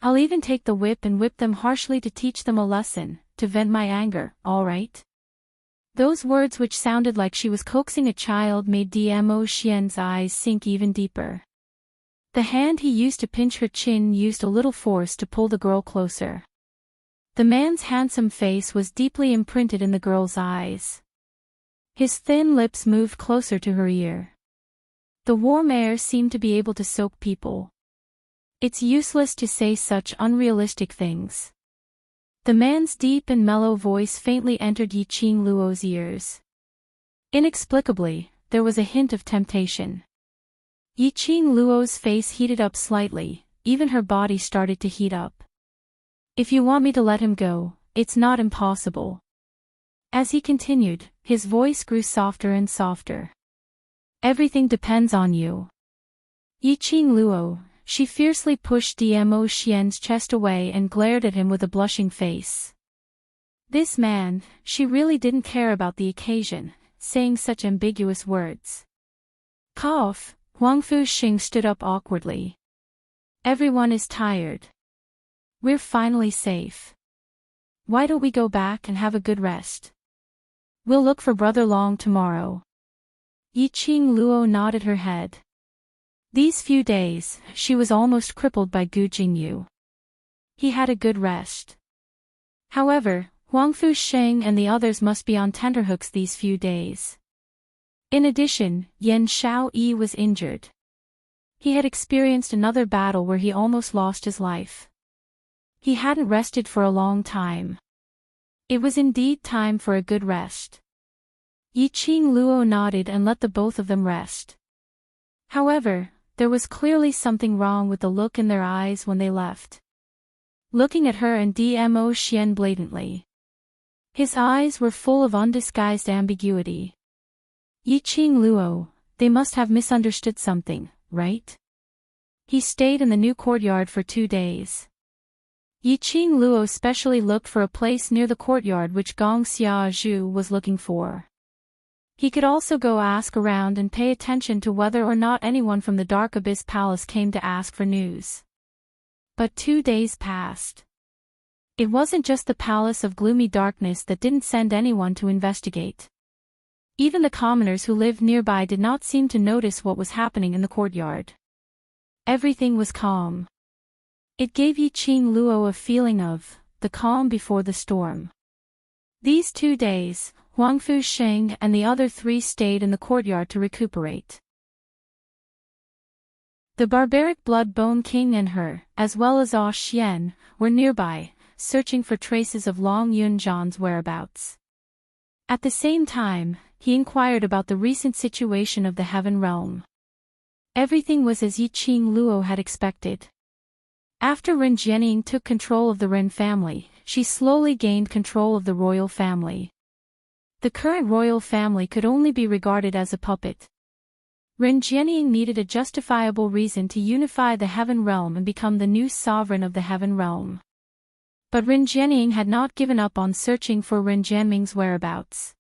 I'll even take the whip and whip them harshly to teach them a lesson, to vent my anger, all right? Those words, which sounded like she was coaxing a child, made Dmo Xian's eyes sink even deeper. The hand he used to pinch her chin used a little force to pull the girl closer. The man's handsome face was deeply imprinted in the girl's eyes. His thin lips moved closer to her ear. The warm air seemed to be able to soak people. It's useless to say such unrealistic things. The man's deep and mellow voice faintly entered Yiqing Luo's ears. Inexplicably, there was a hint of temptation. Yiqing Luo's face heated up slightly, even her body started to heat up. If you want me to let him go, it's not impossible. As he continued, his voice grew softer and softer. Everything depends on you. Yiqing Luo, she fiercely pushed Dmo Xian's chest away and glared at him with a blushing face. This man, she really didn't care about the occasion, saying such ambiguous words. Cough, Huangfu Xing stood up awkwardly. Everyone is tired. We're finally safe. Why don't we go back and have a good rest? We'll look for Brother Long tomorrow. Yiqing Luo nodded her head. These few days, she was almost crippled by Gu Jingyu. He had a good rest. However, Huangfu Sheng and the others must be on tenterhooks these few days. In addition, Yan Xiaoyi was injured. He had experienced another battle where he almost lost his life. He hadn't rested for a long time. It was indeed time for a good rest. Yiqing Luo nodded and let the both of them rest. However, there was clearly something wrong with the look in their eyes when they left. Looking at her and Dmo Xian blatantly. His eyes were full of undisguised ambiguity. Yiqing Luo, they must have misunderstood something, right? He stayed in the new courtyard for 2 days. Yiqing Luo specially looked for a place near the courtyard which Gong Xiaozhu was looking for. He could also go ask around and pay attention to whether or not anyone from the Dark Abyss Palace came to ask for news. But 2 days passed. It wasn't just the Palace of Gloomy Darkness that didn't send anyone to investigate. Even the commoners who lived nearby did not seem to notice what was happening in the courtyard. Everything was calm. It gave Yiqing Luo a feeling of the calm before the storm. These 2 days, Huangfu Sheng and the other 3 stayed in the courtyard to recuperate. The barbaric Blood-Bone King and her, as well as Ah Xian, were nearby, searching for traces of Long Yunzhan's whereabouts. At the same time, he inquired about the recent situation of the Heaven Realm. Everything was as Yiqing Luo had expected. After Ren Jianying took control of the Ren family, she slowly gained control of the royal family. The current royal family could only be regarded as a puppet. Ren Jianying needed a justifiable reason to unify the Heaven Realm and become the new sovereign of the Heaven Realm. But Ren Jianying had not given up on searching for Ren Jianming's whereabouts.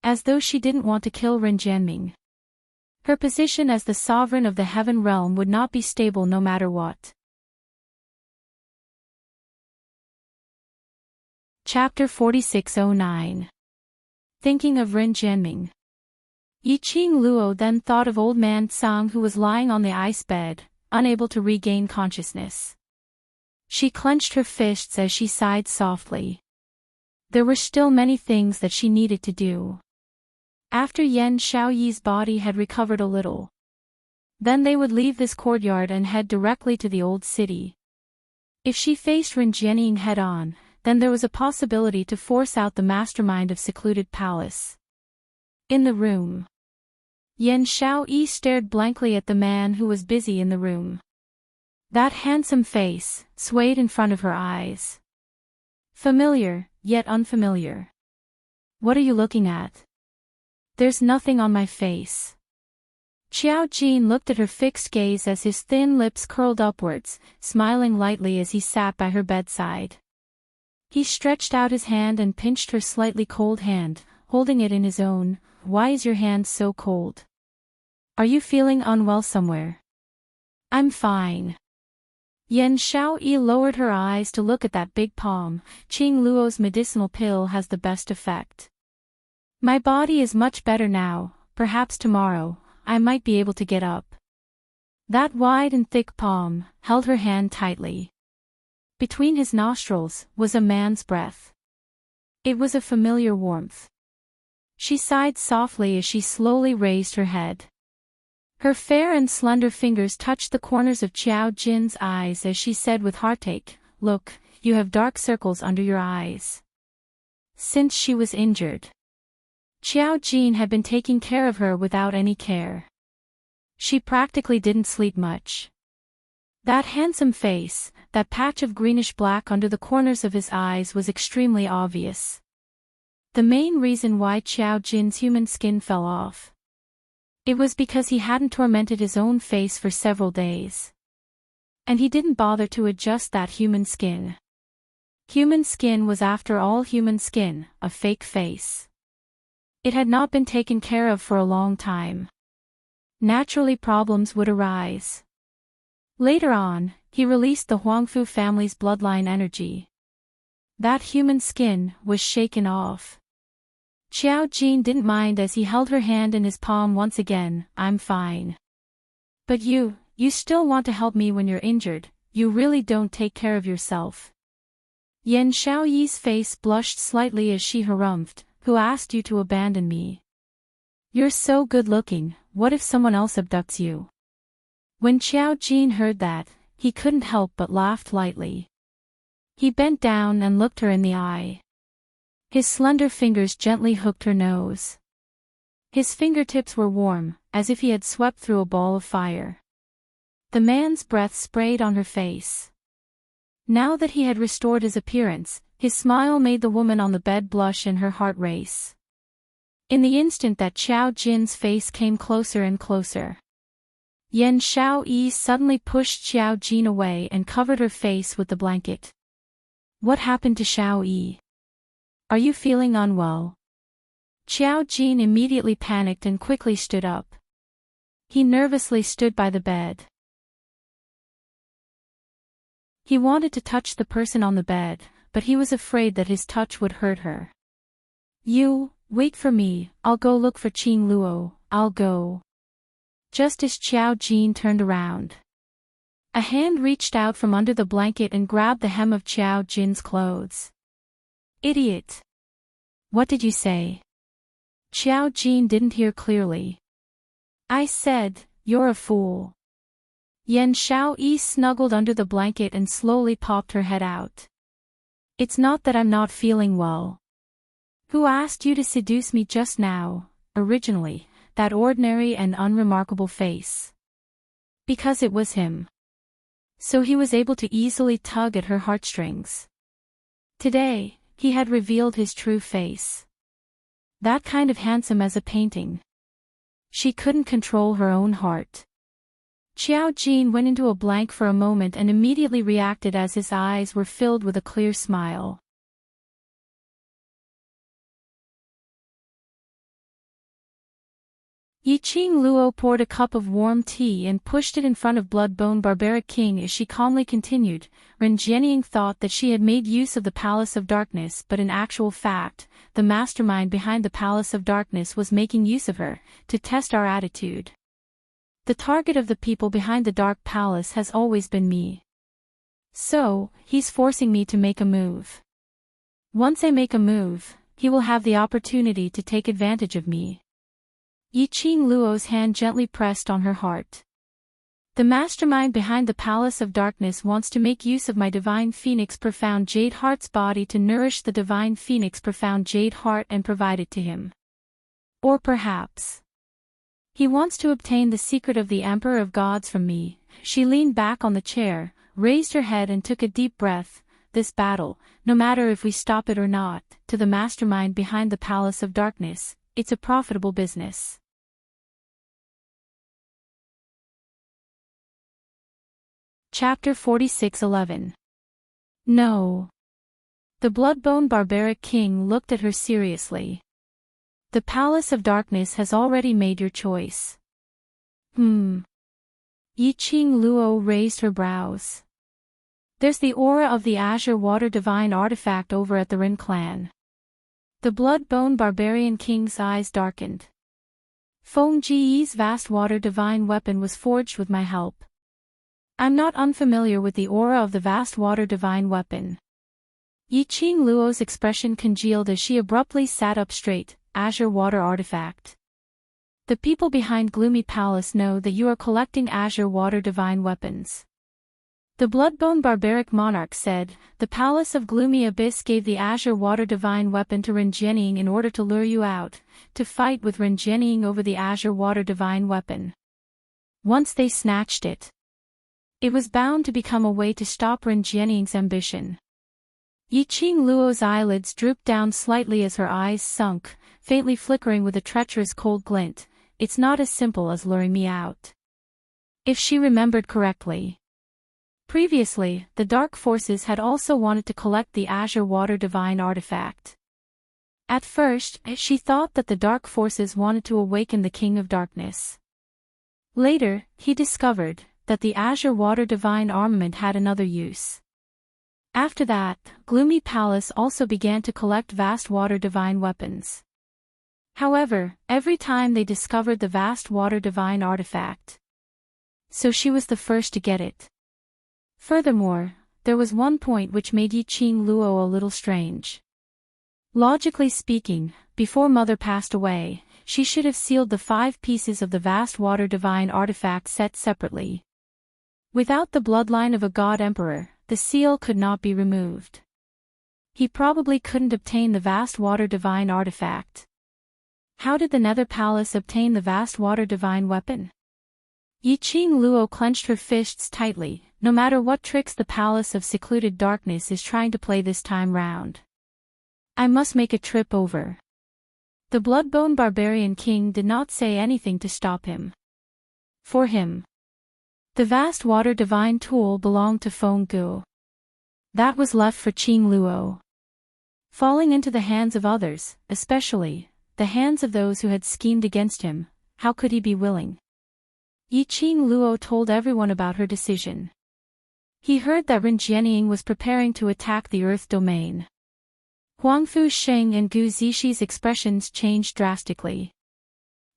As though she didn't want to kill Ren Jianming. Her position as the sovereign of the Heaven Realm would not be stable no matter what. Chapter 4609. Thinking of Ren Jianming. Yiqing Luo then thought of old man Tsang who was lying on the ice bed, unable to regain consciousness. She clenched her fists as she sighed softly. There were still many things that she needed to do. After Yan Xiaoyi's body had recovered a little. Then they would leave this courtyard and head directly to the old city. If she faced Ren Jianying head-on, then there was a possibility to force out the mastermind of Secluded Palace. In the room. Yan Xiaoyi stared blankly at the man who was busy in the room. That handsome face swayed in front of her eyes. Familiar, yet unfamiliar. What are you looking at? There's nothing on my face. Qiao Jin looked at her fixed gaze as his thin lips curled upwards, smiling lightly as he sat by her bedside. He stretched out his hand and pinched her slightly cold hand, holding it in his own. Why is your hand so cold? Are you feeling unwell somewhere? I'm fine. Yan Xiaoyi lowered her eyes to look at that big palm. Qing Luo's medicinal pill has the best effect. My body is much better now, perhaps tomorrow, I might be able to get up. That wide and thick palm held her hand tightly. Between his nostrils was a man's breath. It was a familiar warmth. She sighed softly as she slowly raised her head. Her fair and slender fingers touched the corners of Qiao Jin's eyes as she said with heartache, "Look, you have dark circles under your eyes." Since she was injured. Qiao Jin had been taking care of her without any care. She practically didn't sleep much. That handsome face, that patch of greenish-black under the corners of his eyes was extremely obvious. The main reason why Qiao Jin's human skin fell off. It was because he hadn't tormented his own face for several days. And he didn't bother to adjust that human skin. Human skin was after all human skin, a fake face. It had not been taken care of for a long time. Naturally problems would arise. Later on, he released the Huangfu family's bloodline energy. That human skin was shaken off. Qiao Jin didn't mind as he held her hand in his palm once again. I'm fine. But you still want to help me when you're injured, you really don't take care of yourself. Yan Xiaoyi's face blushed slightly as she harumphed, who asked you to abandon me? You're so good-looking, what if someone else abducts you? When Qiao Jin heard that, he couldn't help but laughed lightly. He bent down and looked her in the eye. His slender fingers gently hooked her nose. His fingertips were warm, as if he had swept through a ball of fire. The man's breath sprayed on her face. Now that he had restored his appearance, his smile made the woman on the bed blush and her heart race. In the instant that Qiao Jin's face came closer and closer, Yan Xiaoyi suddenly pushed Qiao Jin away and covered her face with the blanket. What happened to Xiaoyi? Are you feeling unwell? Qiao Jin immediately panicked and quickly stood up. He nervously stood by the bed. He wanted to touch the person on the bed, but he was afraid that his touch would hurt her. You, wait for me, I'll go look for Qing Luo, I'll go. Just as Qiao Jin turned around, a hand reached out from under the blanket and grabbed the hem of Qiao Jin's clothes. Idiot! What did you say? Qiao Jin didn't hear clearly. I said, you're a fool. Yan Xiaoyi snuggled under the blanket and slowly popped her head out. It's not that I'm not feeling well. Who asked you to seduce me just now, originally, that ordinary and unremarkable face? Because it was him. So he was able to easily tug at her heartstrings. Today, he had revealed his true face. That kind of handsome as a painting. She couldn't control her own heart. Qiao Jin went into a blank for a moment and immediately reacted as his eyes were filled with a clear smile. Yiqing Luo poured a cup of warm tea and pushed it in front of Bloodbone Barbaric King as she calmly continued. Ren Jianying thought that she had made use of the Palace of Darkness, but in actual fact, the mastermind behind the Palace of Darkness was making use of her, to test our attitude. The target of the people behind the Dark Palace has always been me. So, he's forcing me to make a move. Once I make a move, he will have the opportunity to take advantage of me. Yiqing Luo's hand gently pressed on her heart. The mastermind behind the Palace of Darkness wants to make use of my Divine Phoenix Profound Jade Heart's body to nourish the Divine Phoenix Profound Jade Heart and provide it to him. Or perhaps he wants to obtain the secret of the Emperor of Gods from me. She leaned back on the chair, raised her head and took a deep breath. This battle, no matter if we stop it or not, to the mastermind behind the Palace of Darkness, it's a profitable business. Chapter 46:11. No. The Bloodbone Barbaric King looked at her seriously. The Palace of Darkness has already made your choice. Yiqing Luo raised her brows. There's the aura of the Azure Water Divine artifact over at the Rin clan. The Bloodbone Barbarian King's eyes darkened. Feng Ji's vast water divine weapon was forged with my help. I'm not unfamiliar with the aura of the vast water divine weapon. Yiqing Luo's expression congealed as she abruptly sat up straight. Azure water artifact. The people behind Gloomy Palace know that you are collecting Azure water divine weapons. The blood-bone barbaric monarch said, "The palace of gloomy abyss gave the azure water divine weapon to Rinjening in order to lure you out, to fight with Rinjening over the azure water divine weapon. Once they snatched it, it was bound to become a way to stop Rinjening's ambition." Yiqing Luo's eyelids drooped down slightly as her eyes sunk, faintly flickering with a treacherous cold glint. "It's not as simple as luring me out." If she remembered correctly, previously, the dark forces had also wanted to collect the azure water divine artifact. At first, she thought that the dark forces wanted to awaken the King of Darkness. Later, he discovered that the azure water divine armament had another use. After that, Gloomy Palace also began to collect vast water divine weapons. However, every time they discovered the vast water divine artifact, so she was the first to get it. Furthermore, there was one point which made Yiqing Luo a little strange. Logically speaking, before Mother passed away, she should have sealed the 5 pieces of the vast water divine artifact set separately. Without the bloodline of a god emperor, the seal could not be removed. He probably couldn't obtain the vast water divine artifact. How did the Nether Palace obtain the vast water divine weapon? Yiqing Luo clenched her fists tightly. No matter what tricks the Palace of Secluded Darkness is trying to play this time round, I must make a trip over. The Bloodbone Barbarian King did not say anything to stop him. For him, the vast water divine tool belonged to Feng Gu. That was left for Qing Luo. Falling into the hands of others, especially the hands of those who had schemed against him, how could he be willing? Yiqing Luo told everyone about her decision. He heard that Rinjianying was preparing to attack the Earth domain. Huangfu Sheng and Gu Zixi expressions changed drastically.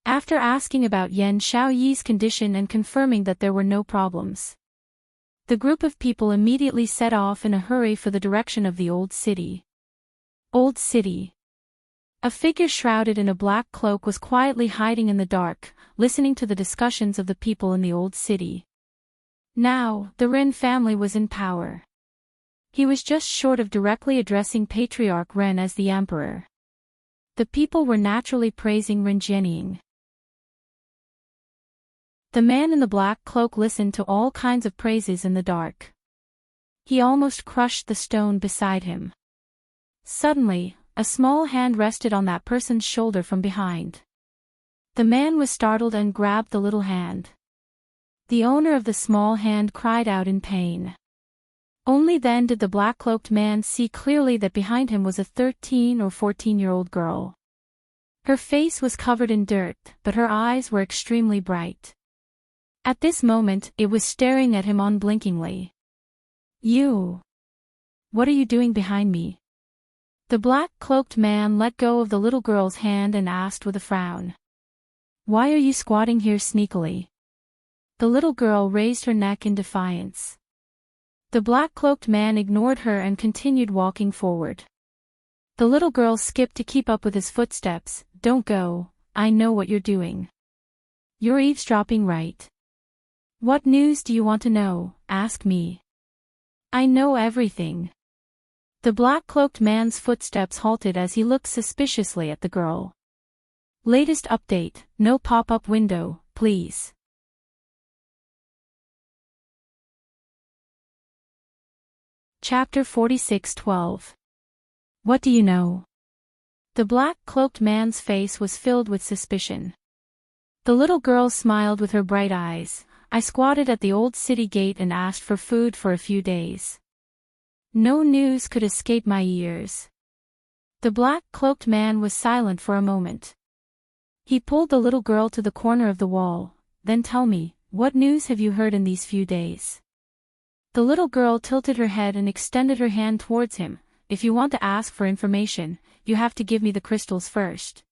After asking about Yan Xiaoyi's condition and confirming that there were no problems, the group of people immediately set off in a hurry for the direction of the Old City. Old City. A figure shrouded in a black cloak was quietly hiding in the dark, listening to the discussions of the people in the Old City. Now, the Ren family was in power. He was just short of directly addressing Patriarch Ren as the Emperor. The people were naturally praising Ren Jianying. The man in the black cloak listened to all kinds of praises in the dark. He almost crushed the stone beside him. Suddenly, a small hand rested on that person's shoulder from behind. The man was startled and grabbed the little hand. The owner of the small hand cried out in pain. Only then did the black-cloaked man see clearly that behind him was a 13 or 14-year-old girl. Her face was covered in dirt, but her eyes were extremely bright. At this moment, it was staring at him unblinkingly. "You! What are you doing behind me?" The black-cloaked man let go of the little girl's hand and asked with a frown. "Why are you squatting here sneakily?" The little girl raised her neck in defiance. The black-cloaked man ignored her and continued walking forward. The little girl skipped to keep up with his footsteps. "Don't go, I know what you're doing. You're eavesdropping, right? What news do you want to know? Ask me. I know everything." The black-cloaked man's footsteps halted as he looked suspiciously at the girl. "Latest update, no pop-up window, please." Chapter 46:12. What do you know? The black-cloaked man's face was filled with suspicion. The little girl smiled with her bright eyes. "I squatted at the old city gate and asked for food for a few days. No news could escape my ears." The black-cloaked man was silent for a moment. He pulled the little girl to the corner of the wall. "Then tell me, what news have you heard in these few days?" The little girl tilted her head and extended her hand towards him. "If you want to ask for information, you have to give me the crystals first."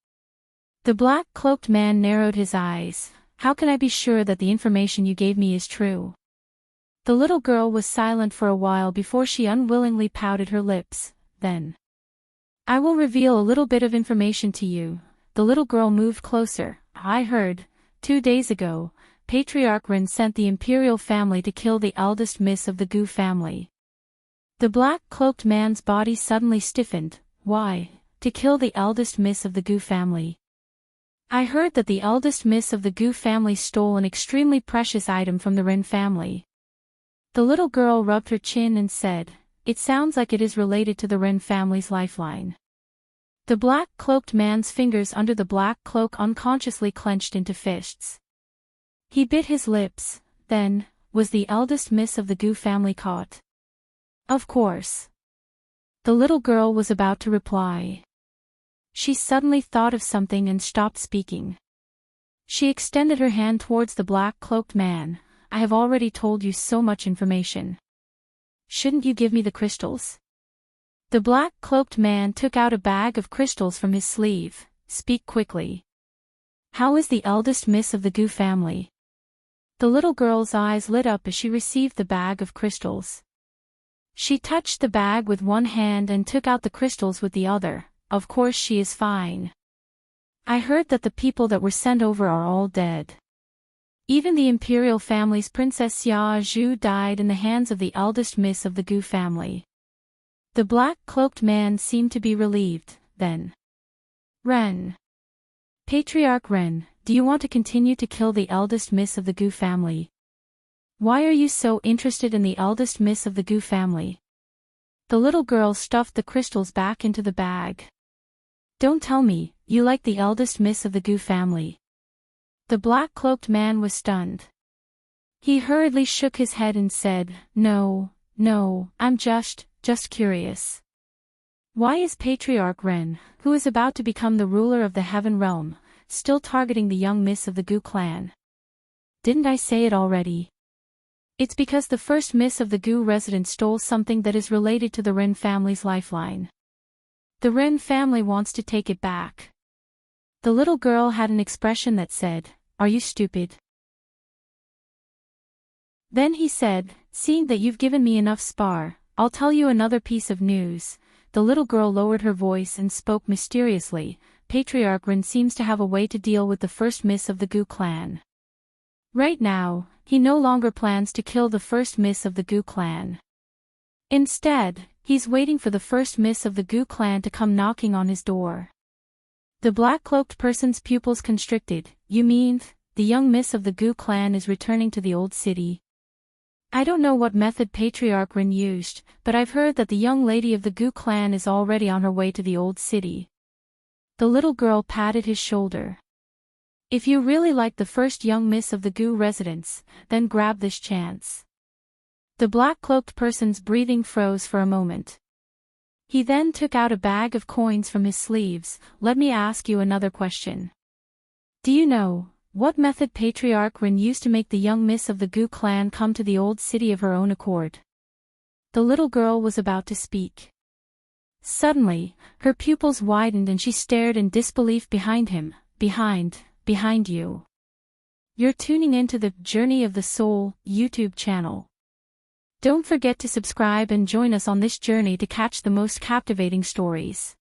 The black-cloaked man narrowed his eyes. "How can I be sure that the information you gave me is true?" The little girl was silent for a while before she unwillingly pouted her lips. Then, "I will reveal a little bit of information to you." The little girl moved closer. "I heard, 2 days ago, Patriarch Ren sent the imperial family to kill the eldest miss of the Gu family. The black-cloaked man's body suddenly stiffened. Why? To kill the eldest miss of the Gu family. I heard that the eldest miss of the Gu family stole an extremely precious item from the Ren family. The little girl rubbed her chin and said, "It sounds like it is related to the Ren family's lifeline." The black-cloaked man's fingers under the black cloak unconsciously clenched into fists. He bit his lips. Then, was the eldest miss of the Gu family caught? Of course. The little girl was about to reply. She suddenly thought of something and stopped speaking. She extended her hand towards the black-cloaked man. "I have already told you so much information. Shouldn't you give me the crystals?" The black-cloaked man took out a bag of crystals from his sleeve. "Speak quickly. How is the eldest miss of the Gu family?" The little girl's eyes lit up as she received the bag of crystals. She touched the bag with one hand and took out the crystals with the other. "Of course she is fine. I heard that the people that were sent over are all dead. Even the imperial family's Princess Xia Zhu died in the hands of the eldest miss of the Gu family." The black-cloaked man seemed to be relieved. Then, "Ren. Patriarch Ren, do you want to continue to kill the eldest miss of the Gu family? Why are you so interested in the eldest miss of the Gu family?" The little girl stuffed the crystals back into the bag. "Don't tell me, you like the eldest miss of the Gu family." The black-cloaked man was stunned. He hurriedly shook his head and said, No, I'm just curious. Why is Patriarch Ren, who is about to become the ruler of the Heaven Realm, still targeting the young miss of the Gu clan? Didn't I say it already? It's because the first miss of the Gu resident stole something that is related to the Ren family's lifeline. The Ren family wants to take it back." The little girl had an expression that said, "Are you stupid?" Then he said, "Seeing that you've given me enough spar, I'll tell you another piece of news." The little girl lowered her voice and spoke mysteriously. "Patriarch Ren seems to have a way to deal with the first miss of the Gu clan. Right now, he no longer plans to kill the first miss of the Gu clan. Instead, he's waiting for the first miss of the Gu clan to come knocking on his door." The black-cloaked person's pupils constricted. "You mean, the young miss of the Gu clan is returning to the old city?" "I don't know what method Patriarch Ren used, but I've heard that the young lady of the Gu clan is already on her way to the old city." The little girl patted his shoulder. "If you really like the first young miss of the Gu residents, then grab this chance." The black-cloaked person's breathing froze for a moment. He then took out a bag of coins from his sleeves. "Let me ask you another question. Do you know what method Patriarch Ren used to make the young miss of the Gu clan come to the old city of her own accord?" The little girl was about to speak. Suddenly, her pupils widened and she stared in disbelief behind him. Behind you. You're tuning into the Journey of the Soul YouTube channel. Don't forget to subscribe and join us on this journey to catch the most captivating stories.